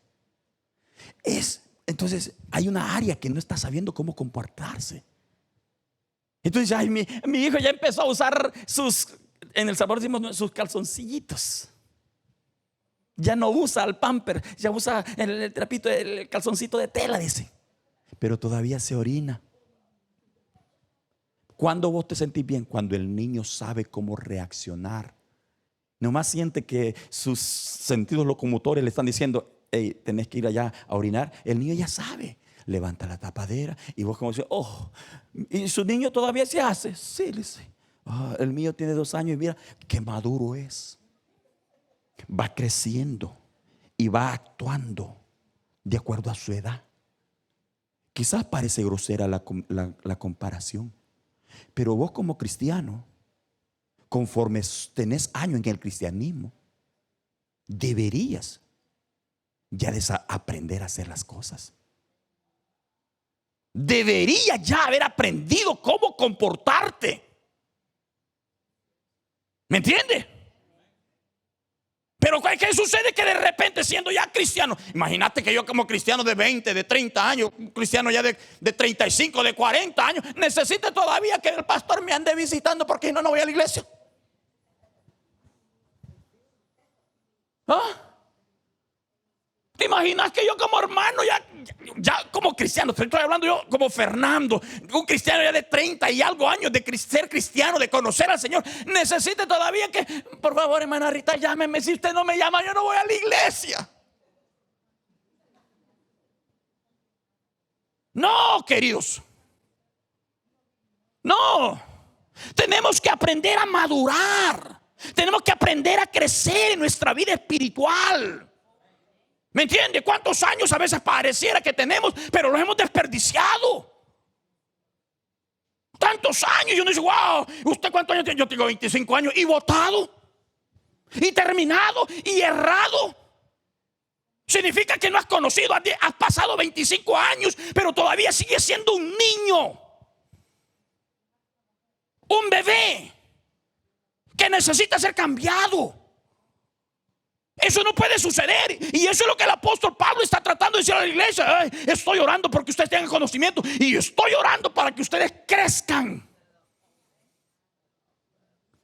Entonces hay una área que no está sabiendo cómo comportarse. Entonces, ay, mi hijo ya empezó a usar en El Salvador decimos sus calzoncillitos. Ya no usa el pamper, ya usa el trapito, el calzoncito de tela, dice. Pero todavía se orina. ¿Cuándo vos te sentís bien? Cuando el niño sabe cómo reaccionar Nomás siente que sus sentidos locomotores le están diciendo: hey, tenés que ir allá a orinar. El niño ya sabe. Levanta la tapadera y vos como dices: oh, ¿y su niño todavía se hace? Sí, le dice. Oh, el mío tiene 2 años y mira qué maduro es. Va creciendo y va actuando de acuerdo a su edad. Quizás parece grosera la comparación, pero vos como cristiano, conforme tenés años en el cristianismo, deberías ya aprender a hacer las cosas. Deberías ya haber aprendido cómo comportarte. ¿Me entiende? Pero ¿qué sucede? Que de repente, siendo ya cristiano, imagínate que yo como cristiano de 20, de 30 años, un cristiano ya de 35, de 40 años, necesite todavía que el pastor me ande visitando, porque no voy a la iglesia. ¿Ah? ¿Te imaginas que yo como hermano, ya como cristiano, estoy hablando yo como Fernando, un cristiano ya de 30 y algo años de ser cristiano, de conocer al Señor, necesite todavía que, por favor, hermana Rita, llámeme? Si usted no me llama, yo no voy a la iglesia. No, queridos. No. Tenemos que aprender a madurar. Tenemos que aprender a crecer en nuestra vida espiritual. ¿Me entiende? ¿Cuántos años a veces pareciera que tenemos, pero los hemos desperdiciado? Tantos años. Y uno dice: wow, ¿usted cuántos años tiene? Yo tengo 25 años y votado, y terminado, y errado. Significa que no has conocido, has pasado 25 años, pero todavía sigues siendo un niño, un bebé que necesita ser cambiado. Eso no puede suceder. Y eso es lo que el apóstol Pablo está tratando de decir a la iglesia: ay, estoy orando porque ustedes tengan conocimiento, y estoy orando para que ustedes crezcan.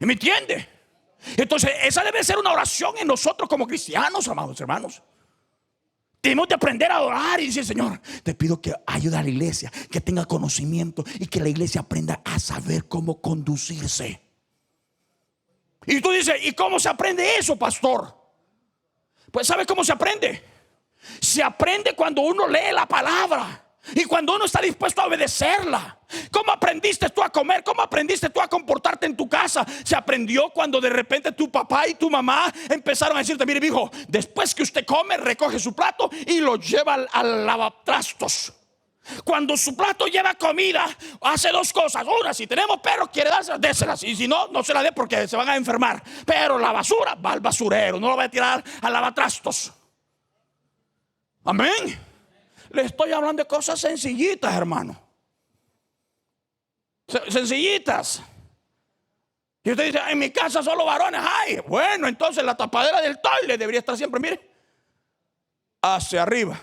¿Me entiende? Entonces esa debe ser una oración en nosotros como cristianos, amados hermanos. Tenemos de aprender a orar y decir: Señor, te pido que ayude a la iglesia, que tenga conocimiento, y que la iglesia aprenda a saber cómo conducirse. Y tú dices: ¿y cómo se aprende eso, pastor? Pues ¿sabe cómo se aprende? Se aprende cuando uno lee la palabra y cuando uno está dispuesto a obedecerla. ¿Cómo aprendiste tú a comer? ¿Cómo aprendiste tú a comportarte en tu casa? Se aprendió cuando de repente tu papá y tu mamá empezaron a decirte: mire, hijo, después que usted come, recoge su plato y lo lleva al lavatrastos. Cuando su plato lleva comida, hace 2 cosas. Una, si tenemos perros, quiere dárselas, déselas. Y si no, no se la dé, porque se van a enfermar. Pero la basura va al basurero, no la va a tirar al lavatrastos. Amén. Le estoy hablando de cosas sencillitas, hermano. Sencillitas. Y usted dice: en mi casa solo varones hay. Bueno, entonces la tapadera del toile debería estar siempre, mire, hacia arriba.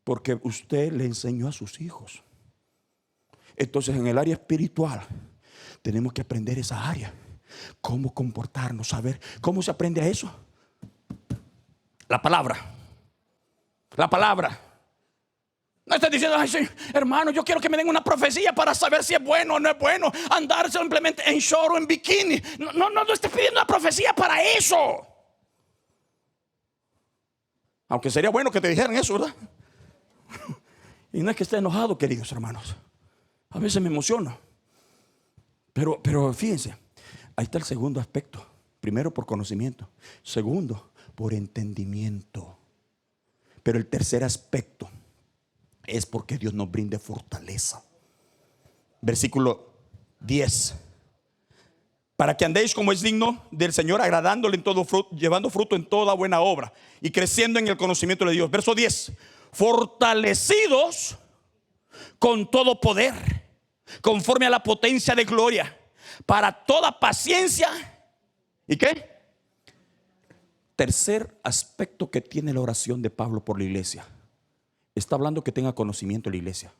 Porque usted le enseñó a sus hijos. Entonces en el área espiritual tenemos que aprender esa área. Cómo comportarnos, saber cómo se aprende a eso. La palabra. La palabra. No estoy diciendo: ay, sí, hermano, yo quiero que me den una profecía para saber si es bueno o no es bueno andar simplemente en short o en bikini. No estoy pidiendo una profecía para eso. Aunque sería bueno que te dijeran eso, ¿verdad? Y no es que esté enojado, queridos hermanos. A veces me emociono. Pero fíjense, ahí está el segundo aspecto. Primero, por conocimiento. Segundo, por entendimiento. Pero el tercer aspecto es porque Dios nos brinde fortaleza. Versículo 10. Para que andéis como es digno del Señor, agradándole en todo fruto, llevando fruto en toda buena obra y creciendo en el conocimiento de Dios. Verso 10. Fortalecidos con todo poder, conforme a la potencia de gloria, para toda paciencia. ¿Y qué? Tercer aspecto que tiene la oración de Pablo por la iglesia. Está hablando que tenga conocimiento la iglesia.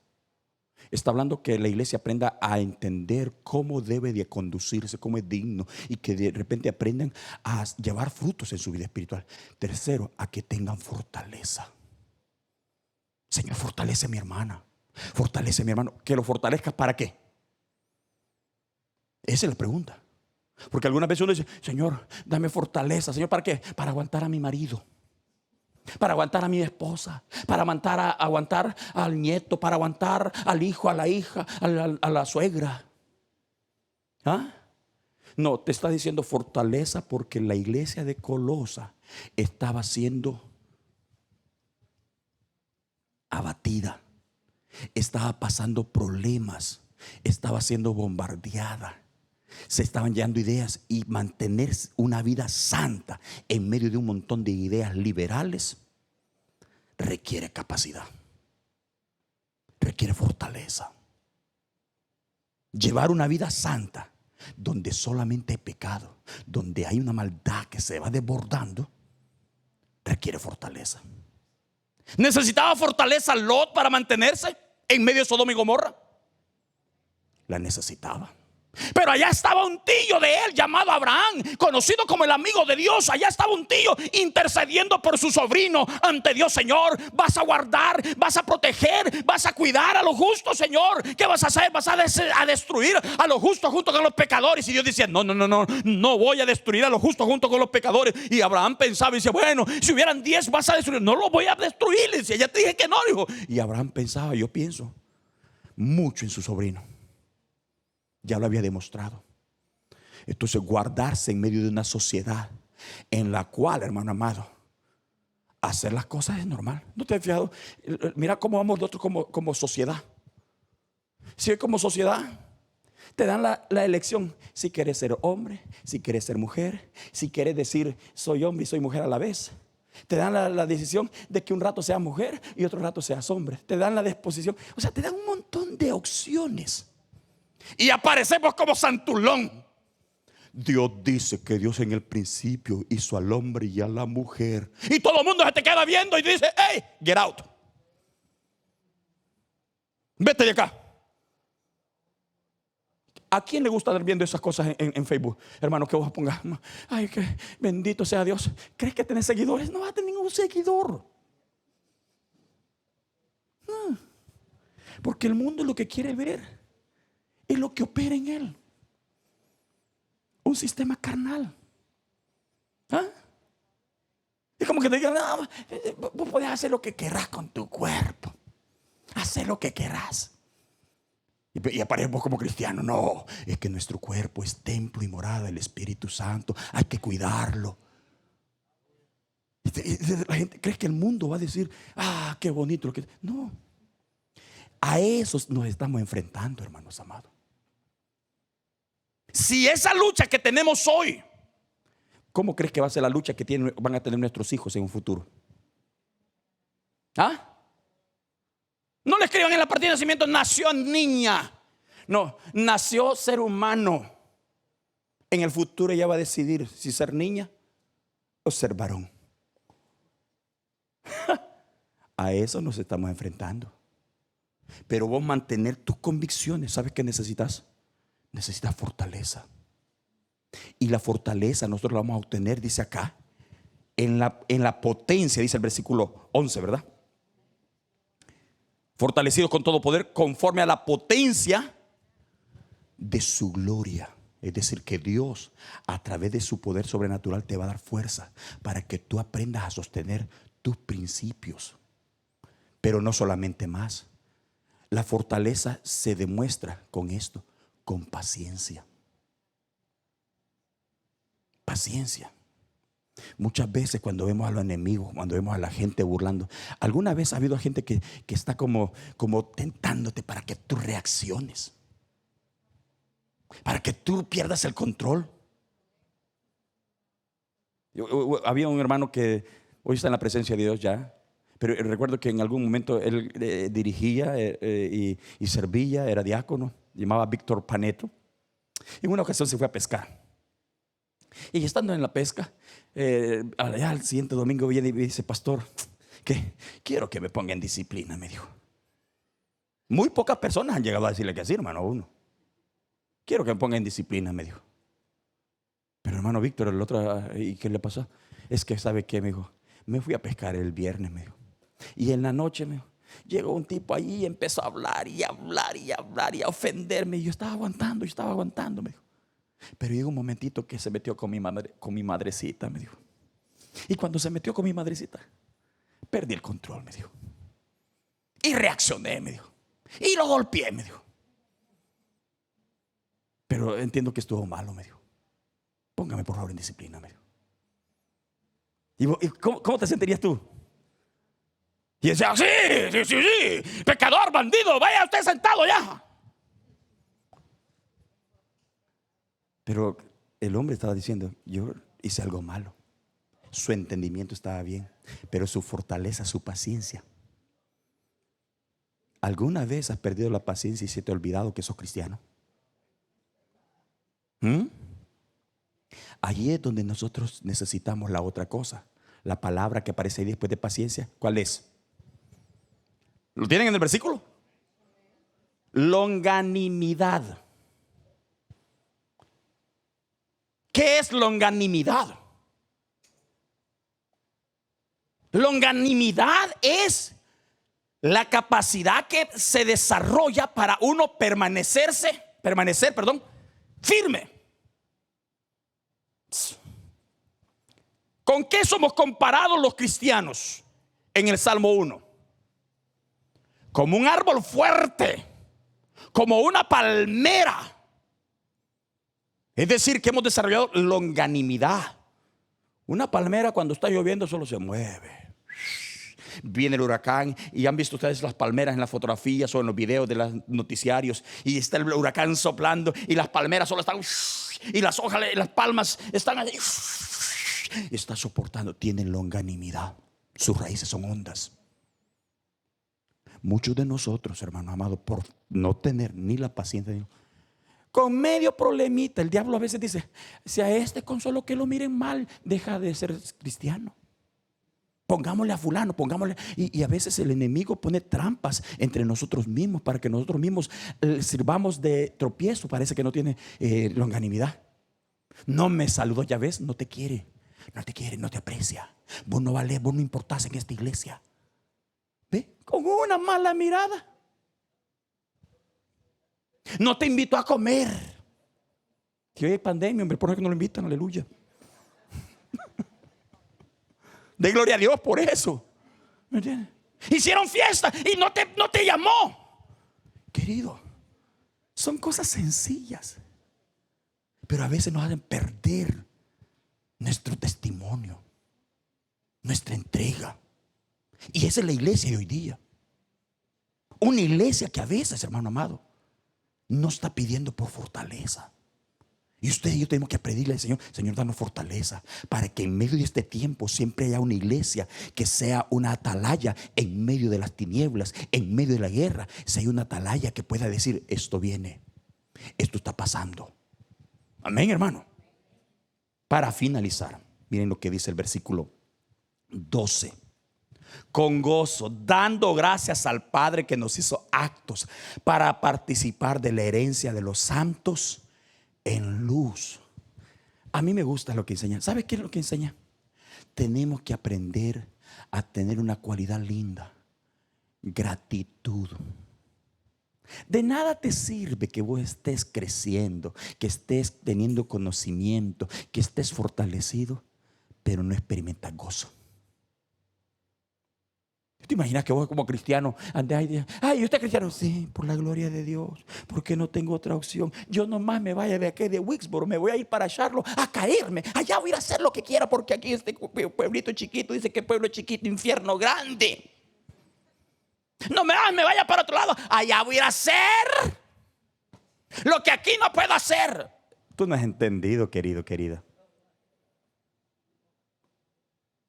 Está hablando que la iglesia aprenda a entender cómo debe de conducirse, cómo es digno, y que de repente aprendan a llevar frutos en su vida espiritual. Tercero, a que tengan fortaleza. Señor, fortalece a mi hermana, fortalece a mi hermano. ¿Que lo fortalezcas para qué? Esa es la pregunta. Porque algunas veces uno dice: Señor, dame fortaleza. Señor, ¿para qué? Para aguantar a mi marido, para aguantar a mi esposa, para aguantar al nieto, para aguantar al hijo, a la hija, a la suegra. ¿Ah? No, te está diciendo fortaleza porque la iglesia de Colosa estaba siendo abatida, estaba pasando problemas, estaba siendo bombardeada, se estaban llevando ideas, y mantener una vida santa en medio de un montón de ideas liberales requiere capacidad, requiere fortaleza. Llevar una vida santa donde solamente hay pecado, donde hay una maldad que se va desbordando, requiere fortaleza. ¿Necesitaba fortaleza Lot para mantenerse en medio de Sodoma y Gomorra? La necesitaba. Pero allá estaba un tío de él llamado Abraham, conocido como el amigo de Dios. Allá estaba un tío intercediendo por su sobrino ante Dios. Señor, vas a guardar, vas a proteger, vas a cuidar a los justos, Señor. ¿Qué vas a hacer? Vas a destruir a los justos junto con los pecadores. Y Dios decía: no voy a destruir a los justos junto con los pecadores. Y Abraham pensaba y decía: bueno, si hubieran 10 vas a destruir. No los voy a destruir. Le decía: ya te dije que no, hijo. Y Abraham pensaba, yo pienso mucho en su sobrino. Ya lo había demostrado. Entonces, guardarse en medio de una sociedad en la cual, hermano amado, hacer las cosas es normal. ¿No te has fijado? Mira cómo vamos nosotros como sociedad. Si como sociedad te dan la elección, si quieres ser hombre, si quieres ser mujer, si quieres decir soy hombre y soy mujer a la vez. Te dan la decisión de que un rato seas mujer y otro rato seas hombre. Te dan la disposición. O sea, te dan un montón de opciones. Y aparecemos como Santulón. Dios dice que Dios en el principio hizo al hombre y a la mujer. Y todo el mundo se te queda viendo y dice: hey, get out. Vete de acá. ¿A quién le gusta estar viendo esas cosas en Facebook? Hermano, que vos pongas: ay, que bendito sea Dios. ¿Crees que tenés seguidores? No vas a tener ningún seguidor. No. Porque el mundo lo que quiere ver es lo que opera en él. Un sistema carnal. ¿Ah? Es como que te digan: no, vos podés hacer lo que querrás con tu cuerpo. Hacer lo que querrás. Y aparecemos como cristianos. No, es que nuestro cuerpo es templo y morada del Espíritu Santo. Hay que cuidarlo. La gente cree que el mundo va a decir: ah, qué bonito lo que... No. A eso nos estamos enfrentando, hermanos amados. Si esa lucha que tenemos hoy, ¿cómo crees que va a ser la lucha que van a tener nuestros hijos en un futuro? ¿Ah? No le escriban en la partida de nacimiento: nació niña. No, nació ser humano. En el futuro ella va a decidir si ser niña o ser varón. A eso nos estamos enfrentando. Pero vos mantener tus convicciones, ¿sabes qué necesitas? Necesitas fortaleza. Y la fortaleza nosotros la vamos a obtener, dice acá, en la potencia, dice el versículo 11, ¿verdad? Fortalecidos con todo poder conforme a la potencia de su gloria. Es decir, que Dios a través de su poder sobrenatural te va a dar fuerza para que tú aprendas a sostener tus principios. Pero no solamente más. La fortaleza se demuestra con esto: con paciencia. Paciencia. Muchas veces cuando vemos a los enemigos, cuando vemos a la gente burlando, ¿alguna vez ha habido gente que está como tentándote para que tú reacciones? Para que tú pierdas el control. Había un hermano que hoy está en la presencia de Dios ya, pero recuerdo que en algún momento él dirigía y servía, era diácono, llamaba Víctor Paneto. En una ocasión se fue a pescar. Y estando en la pesca, allá al siguiente domingo viene y me dice: pastor, que quiero que me ponga en disciplina, me dijo. Muy pocas personas han llegado a decirle que así, hermano, a uno. Quiero que me ponga en disciplina, me dijo. Pero hermano Víctor, el otro, ¿y qué le pasó? Es que, ¿sabe qué? Me dijo: me fui a pescar el viernes, me dijo. Y en la noche, me dijo, llegó un tipo allí y empezó a hablar y a hablar y a hablar y a ofenderme. Y yo estaba aguantando, me dijo. Pero llegó un momentito que se metió con mi madrecita, me dijo. Y cuando se metió con mi madrecita, perdí el control, me dijo. Y reaccioné, me dijo. Y lo golpeé, me dijo. Pero entiendo que estuvo malo, me dijo. Póngame por favor en disciplina, me dijo. ¿Y cómo te sentirías tú? Y decía, sí, pecador, bandido, vaya usted sentado ya. Pero el hombre estaba diciendo, yo hice algo malo. Su entendimiento estaba bien, pero su fortaleza, su paciencia. ¿Alguna vez has perdido la paciencia y se te ha olvidado que sos cristiano? Allí es donde nosotros necesitamos la otra cosa. La palabra que aparece ahí después de paciencia, ¿cuál es? ¿Lo tienen en el versículo? Longanimidad. ¿Qué es longanimidad? Longanimidad es la capacidad que se desarrolla para uno permanecer, firme. ¿Con qué somos comparados los cristianos en el Salmo 1? Como un árbol fuerte, como una palmera. Es decir, que hemos desarrollado longanimidad. Una palmera cuando está lloviendo solo se mueve. Viene el huracán y han visto ustedes las palmeras en las fotografías o en los videos de los noticiarios, y está el huracán soplando y las palmeras solo están, y las hojas, las palmas están ahí, y está soportando. Tienen longanimidad, sus raíces son hondas. Muchos de nosotros, hermano amado, por no tener ni la paciencia, con medio problemita, el diablo a veces dice, si a este con solo que lo miren mal, deja de ser cristiano. Pongámosle a fulano, pongámosle. Y a veces el enemigo pone trampas entre nosotros mismos para que nosotros mismos sirvamos de tropiezo. Parece que no tiene longanimidad. No me saludó, ya ves, no te quiere, no te aprecia. Vos no valés, vos no importás en esta iglesia. ¿Ve? Con una mala mirada. No te invitó a comer. Que hoy hay pandemia, hombre, por eso que no lo invitan, aleluya. De gloria a Dios por eso. ¿Me entiendes? Hicieron fiesta y no te llamó. Querido, son cosas sencillas, pero a veces nos hacen perder nuestro testimonio, nuestra entrega. Y esa es la iglesia de hoy día. Una iglesia que a veces, hermano amado, no está pidiendo por fortaleza. Y usted y yo tenemos que pedirle al Señor, Señor, danos fortaleza para que en medio de este tiempo siempre haya una iglesia que sea una atalaya en medio de las tinieblas, en medio de la guerra. Si hay una atalaya que pueda decir, esto viene, esto está pasando. Amén, hermano. Para finalizar, miren lo que dice el versículo 12. Con gozo, dando gracias al Padre que nos hizo aptos para participar de la herencia de los santos en luz. A mí me gusta lo que enseña. ¿Sabe qué es lo que enseña? Tenemos que aprender a tener una cualidad linda: gratitud. De nada te sirve que vos estés creciendo, que estés teniendo conocimiento, que estés fortalecido, pero no experimentas gozo. ¿Te imaginas que vos como cristiano andes, ay, usted es cristiano? Sí, por la gloria de Dios, porque no tengo otra opción. Yo nomás me vaya de aquí de Wicksboro, me voy a ir para Charlotte a caerme. Allá voy a ir a hacer lo que quiera, porque aquí este pueblito chiquito, dice que pueblo chiquito, infierno grande. No me vaya para otro lado, allá voy a ir a hacer lo que aquí no puedo hacer. Tú no has entendido, querido, querida.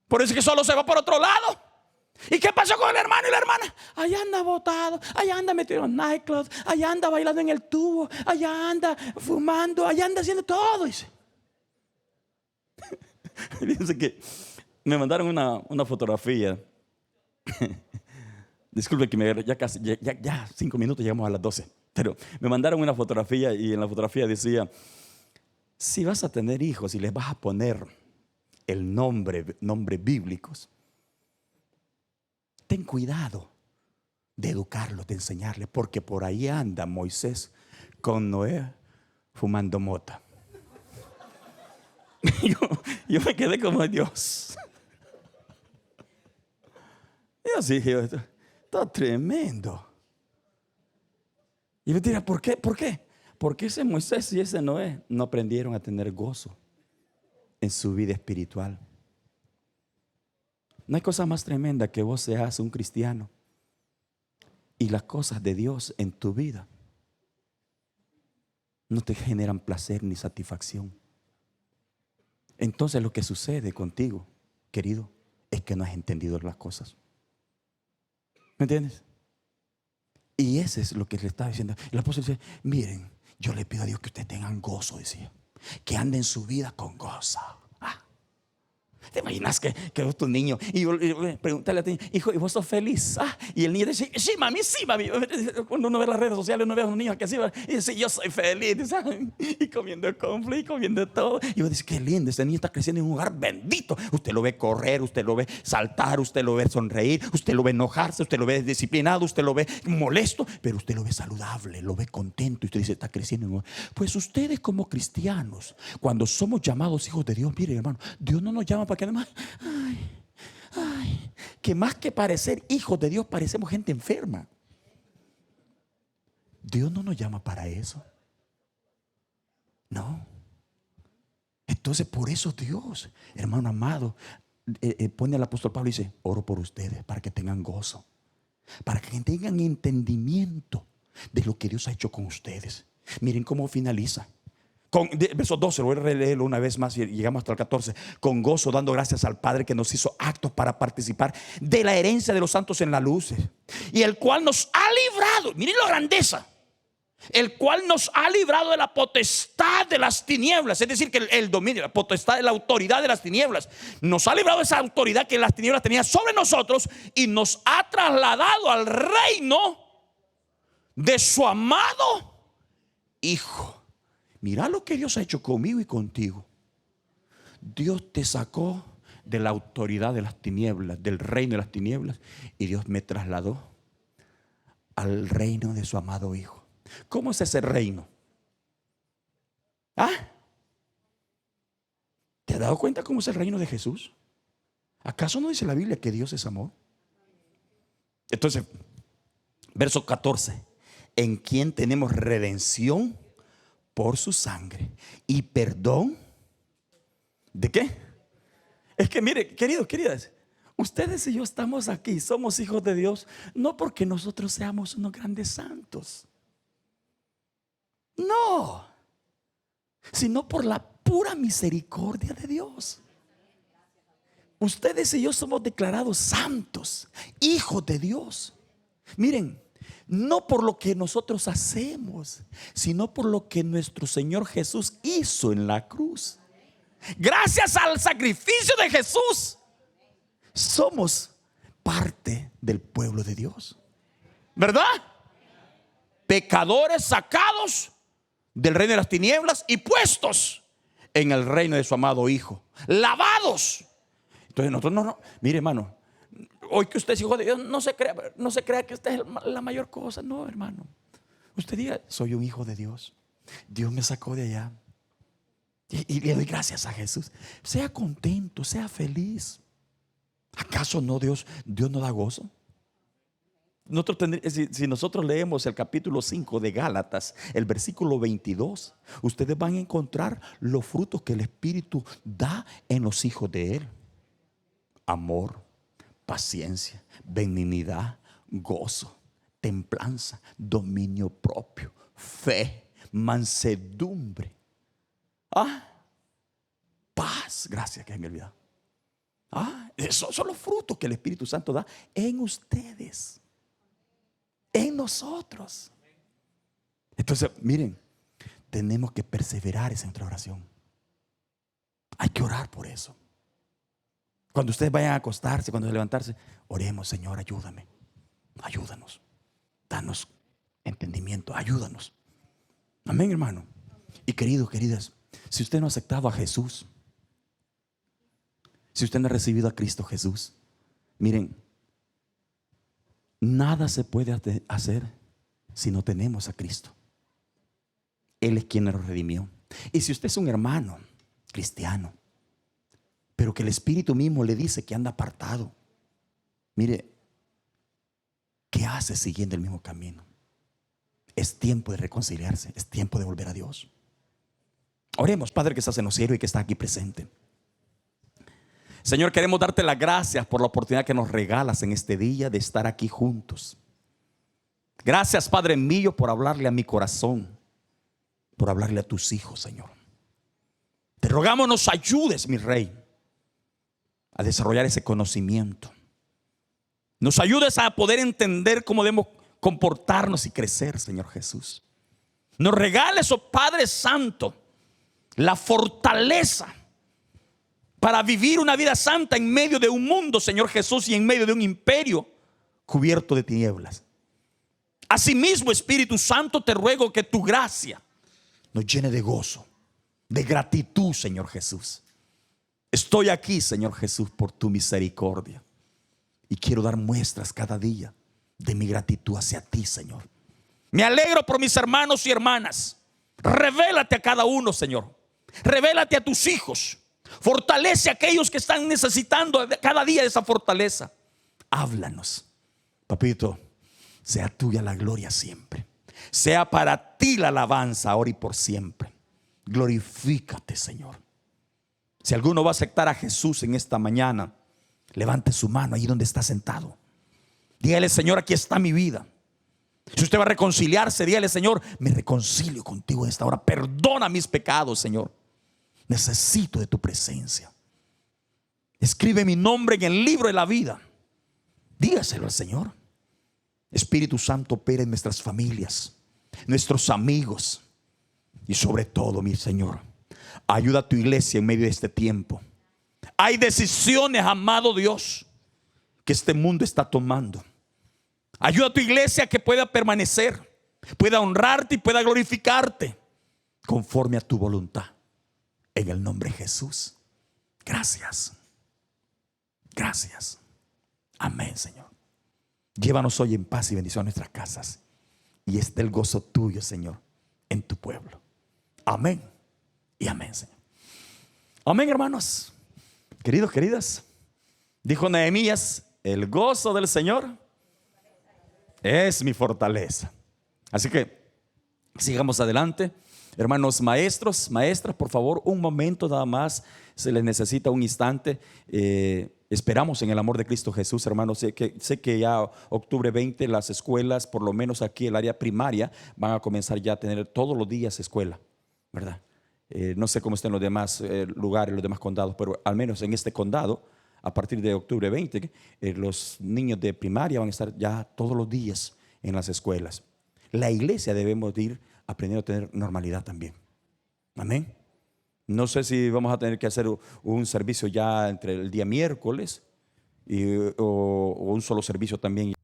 Por eso es que solo se va por otro lado. ¿Y qué pasó con el hermano y la hermana? Allá anda botado, allá anda metido en los nightclubs, allá anda bailando en el tubo, allá anda fumando, allá anda haciendo todo. Dice. Fíjense que me mandaron una fotografía. Disculpe que ya 5 minutos llegamos a las 12. Pero me mandaron una fotografía y en la fotografía decía: si vas a tener hijos y les vas a poner el nombre bíblicos, ten cuidado de educarlos, de enseñarles, porque por ahí anda Moisés con Noé fumando mota. yo me quedé como Dios. Yo sí dije, está tremendo. Y me dirá, ¿por qué? ¿Por qué? Porque ese Moisés y ese Noé no aprendieron a tener gozo en su vida espiritual. No hay cosa más tremenda que vos seas un cristiano y las cosas de Dios en tu vida no te generan placer ni satisfacción. Entonces lo que sucede contigo, querido, es que no has entendido las cosas. ¿Me entiendes? Y ese es lo que le estaba diciendo. El apóstol dice, miren, yo le pido a Dios que ustedes tengan gozo, decía, que anden su vida con gozo. ¿Te imaginas que es tu niño? Y yo preguntarle a ti, hijo, ¿y vos sos feliz? Y el niño dice, sí, mami, sí, mami. Cuando uno ve las redes sociales, uno ve a un niño que así va y dice, yo soy feliz. Y comiendo conflicto, y comiendo todo. Y yo dice, qué lindo, este niño está creciendo en un lugar bendito. Usted lo ve correr, usted lo ve saltar, usted lo ve sonreír, usted lo ve enojarse, usted lo ve disciplinado, usted lo ve molesto, pero usted lo ve saludable, lo ve contento. Y usted dice, está creciendo en un lugar. Pues ustedes como cristianos, cuando somos llamados hijos de Dios, miren, hermano, Dios no nos llama para que además, que más que parecer hijos de Dios, parecemos gente enferma. Dios no nos llama para eso. No. Entonces por eso Dios, hermano amado, pone al apóstol Pablo y dice, oro por ustedes para que tengan gozo, para que tengan entendimiento de lo que Dios ha hecho con ustedes. Miren cómo finaliza. Verso 12, lo voy a releerlo una vez más y llegamos hasta el 14. Con gozo dando gracias al Padre que nos hizo actos para participar de la herencia de los santos en la luz, y el cual nos ha librado, miren la grandeza, el cual nos ha librado de la potestad de las tinieblas. Es decir, que el dominio, la potestad de la autoridad de las tinieblas, nos ha librado de esa autoridad que las tinieblas tenían sobre nosotros y nos ha trasladado al reino de su amado Hijo. Mira lo que Dios ha hecho conmigo y contigo. Dios te sacó de la autoridad de las tinieblas, del reino de las tinieblas, y Dios me trasladó al reino de su amado Hijo. ¿Cómo es ese reino? ¿Te has dado cuenta cómo es el reino de Jesús? ¿Acaso no dice la Biblia que Dios es amor? Entonces, verso 14, en quien tenemos redención por su sangre y perdón. ¿De qué? Es que mire, queridos, queridas, ustedes y yo estamos aquí, somos hijos de Dios, no porque nosotros seamos unos grandes santos, no, sino por la pura misericordia de Dios. Ustedes y yo somos declarados santos, hijos de Dios. Miren, no por lo que nosotros hacemos, sino por lo que nuestro Señor Jesús hizo en la cruz. Gracias al sacrificio de Jesús, somos parte del pueblo de Dios, ¿verdad? Pecadores sacados del reino de las tinieblas y puestos en el reino de su amado Hijo, lavados. Entonces nosotros no, mire, hermano, hoy que usted es hijo de Dios, no se crea que esta es la mayor cosa. No, hermano, usted diga, soy un hijo de Dios, Dios me sacó de allá y le doy gracias a Jesús. Sea contento, sea feliz. ¿Acaso no Dios no da gozo? Si nosotros leemos el capítulo 5 de Gálatas, el versículo 22, ustedes van a encontrar los frutos que el Espíritu da en los hijos de Él: amor, paciencia, benignidad, gozo, templanza, dominio propio, fe, mansedumbre, paz. Gracias, que me he olvidado. Esos son los frutos que el Espíritu Santo da en ustedes, en nosotros. Entonces, miren, tenemos que perseverar en nuestra oración. Hay que orar por eso. Cuando ustedes vayan a acostarse, cuando levantarse, oremos: Señor, ayúdame, ayúdanos, danos entendimiento, ayúdanos. Amén, hermano. Y queridos, queridas, si usted no ha aceptado a Jesús, si usted no ha recibido a Cristo Jesús, miren, nada se puede hacer si no tenemos a Cristo. Él es quien nos redimió. Y si usted es un hermano cristiano, pero que el Espíritu mismo le dice que anda apartado. Mire, ¿qué hace siguiendo el mismo camino? Es tiempo de reconciliarse, es tiempo de volver a Dios. Oremos, Padre que estás en los cielos y que está aquí presente. Señor, queremos darte las gracias por la oportunidad que nos regalas en este día de estar aquí juntos. Gracias, Padre mío, por hablarle a mi corazón, por hablarle a tus hijos, Señor. Te rogamos nos ayudes, mi Rey, a desarrollar ese conocimiento. Nos ayudes a poder entender cómo debemos comportarnos y crecer, Señor Jesús. Nos regales, oh Padre Santo, la fortaleza para vivir una vida santa en medio de un mundo, Señor Jesús, y en medio de un imperio cubierto de tinieblas. Asimismo, Espíritu Santo, te ruego que tu gracia nos llene de gozo, de gratitud, Señor Jesús. Estoy aquí, Señor Jesús, por tu misericordia, y quiero dar muestras cada día de mi gratitud hacia ti, Señor. Me alegro por mis hermanos y hermanas. Revélate a cada uno, Señor. Revélate a tus hijos. Fortalece a aquellos que están necesitando cada día de esa fortaleza. Háblanos, papito. Sea tuya la gloria siempre. Sea para ti la alabanza ahora y por siempre. Glorifícate, Señor. Si alguno va a aceptar a Jesús en esta mañana, levante su mano ahí donde está sentado. Dígale: Señor, aquí está mi vida. Si usted va a reconciliarse, dígale: Señor, me reconcilio contigo en esta hora. Perdona mis pecados, Señor. Necesito de tu presencia. Escribe mi nombre en el libro de la vida. Dígaselo al Señor. Espíritu Santo, opera en nuestras familias, nuestros amigos, y sobre todo, mi Señor, ayuda a tu iglesia en medio de este tiempo. Hay decisiones, amado Dios, que este mundo está tomando. Ayuda a tu iglesia a que pueda permanecer, pueda honrarte y pueda glorificarte conforme a tu voluntad. En el nombre de Jesús. Gracias. Gracias. Amén, Señor. Llévanos hoy en paz y bendición a nuestras casas, y esté el gozo tuyo, Señor, en tu pueblo. Amén y amén, Señor. Amén, hermanos. Queridos, queridas, dijo Nehemías: el gozo del Señor es mi fortaleza. Así que sigamos adelante. Hermanos maestros, maestras, por favor, un momento nada más. Se les necesita un instante. Esperamos en el amor de Cristo Jesús, hermanos. Sé que ya octubre 20 las escuelas, por lo menos aquí el área primaria, van a comenzar ya a tener todos los días escuela, ¿verdad? No sé cómo estén los demás lugares, los demás condados, pero al menos en este condado, a partir de octubre 20, los niños de primaria van a estar ya todos los días en las escuelas. La iglesia debemos de ir aprendiendo a tener normalidad también. Amén. No sé si vamos a tener que hacer un servicio ya entre el día miércoles o un solo servicio también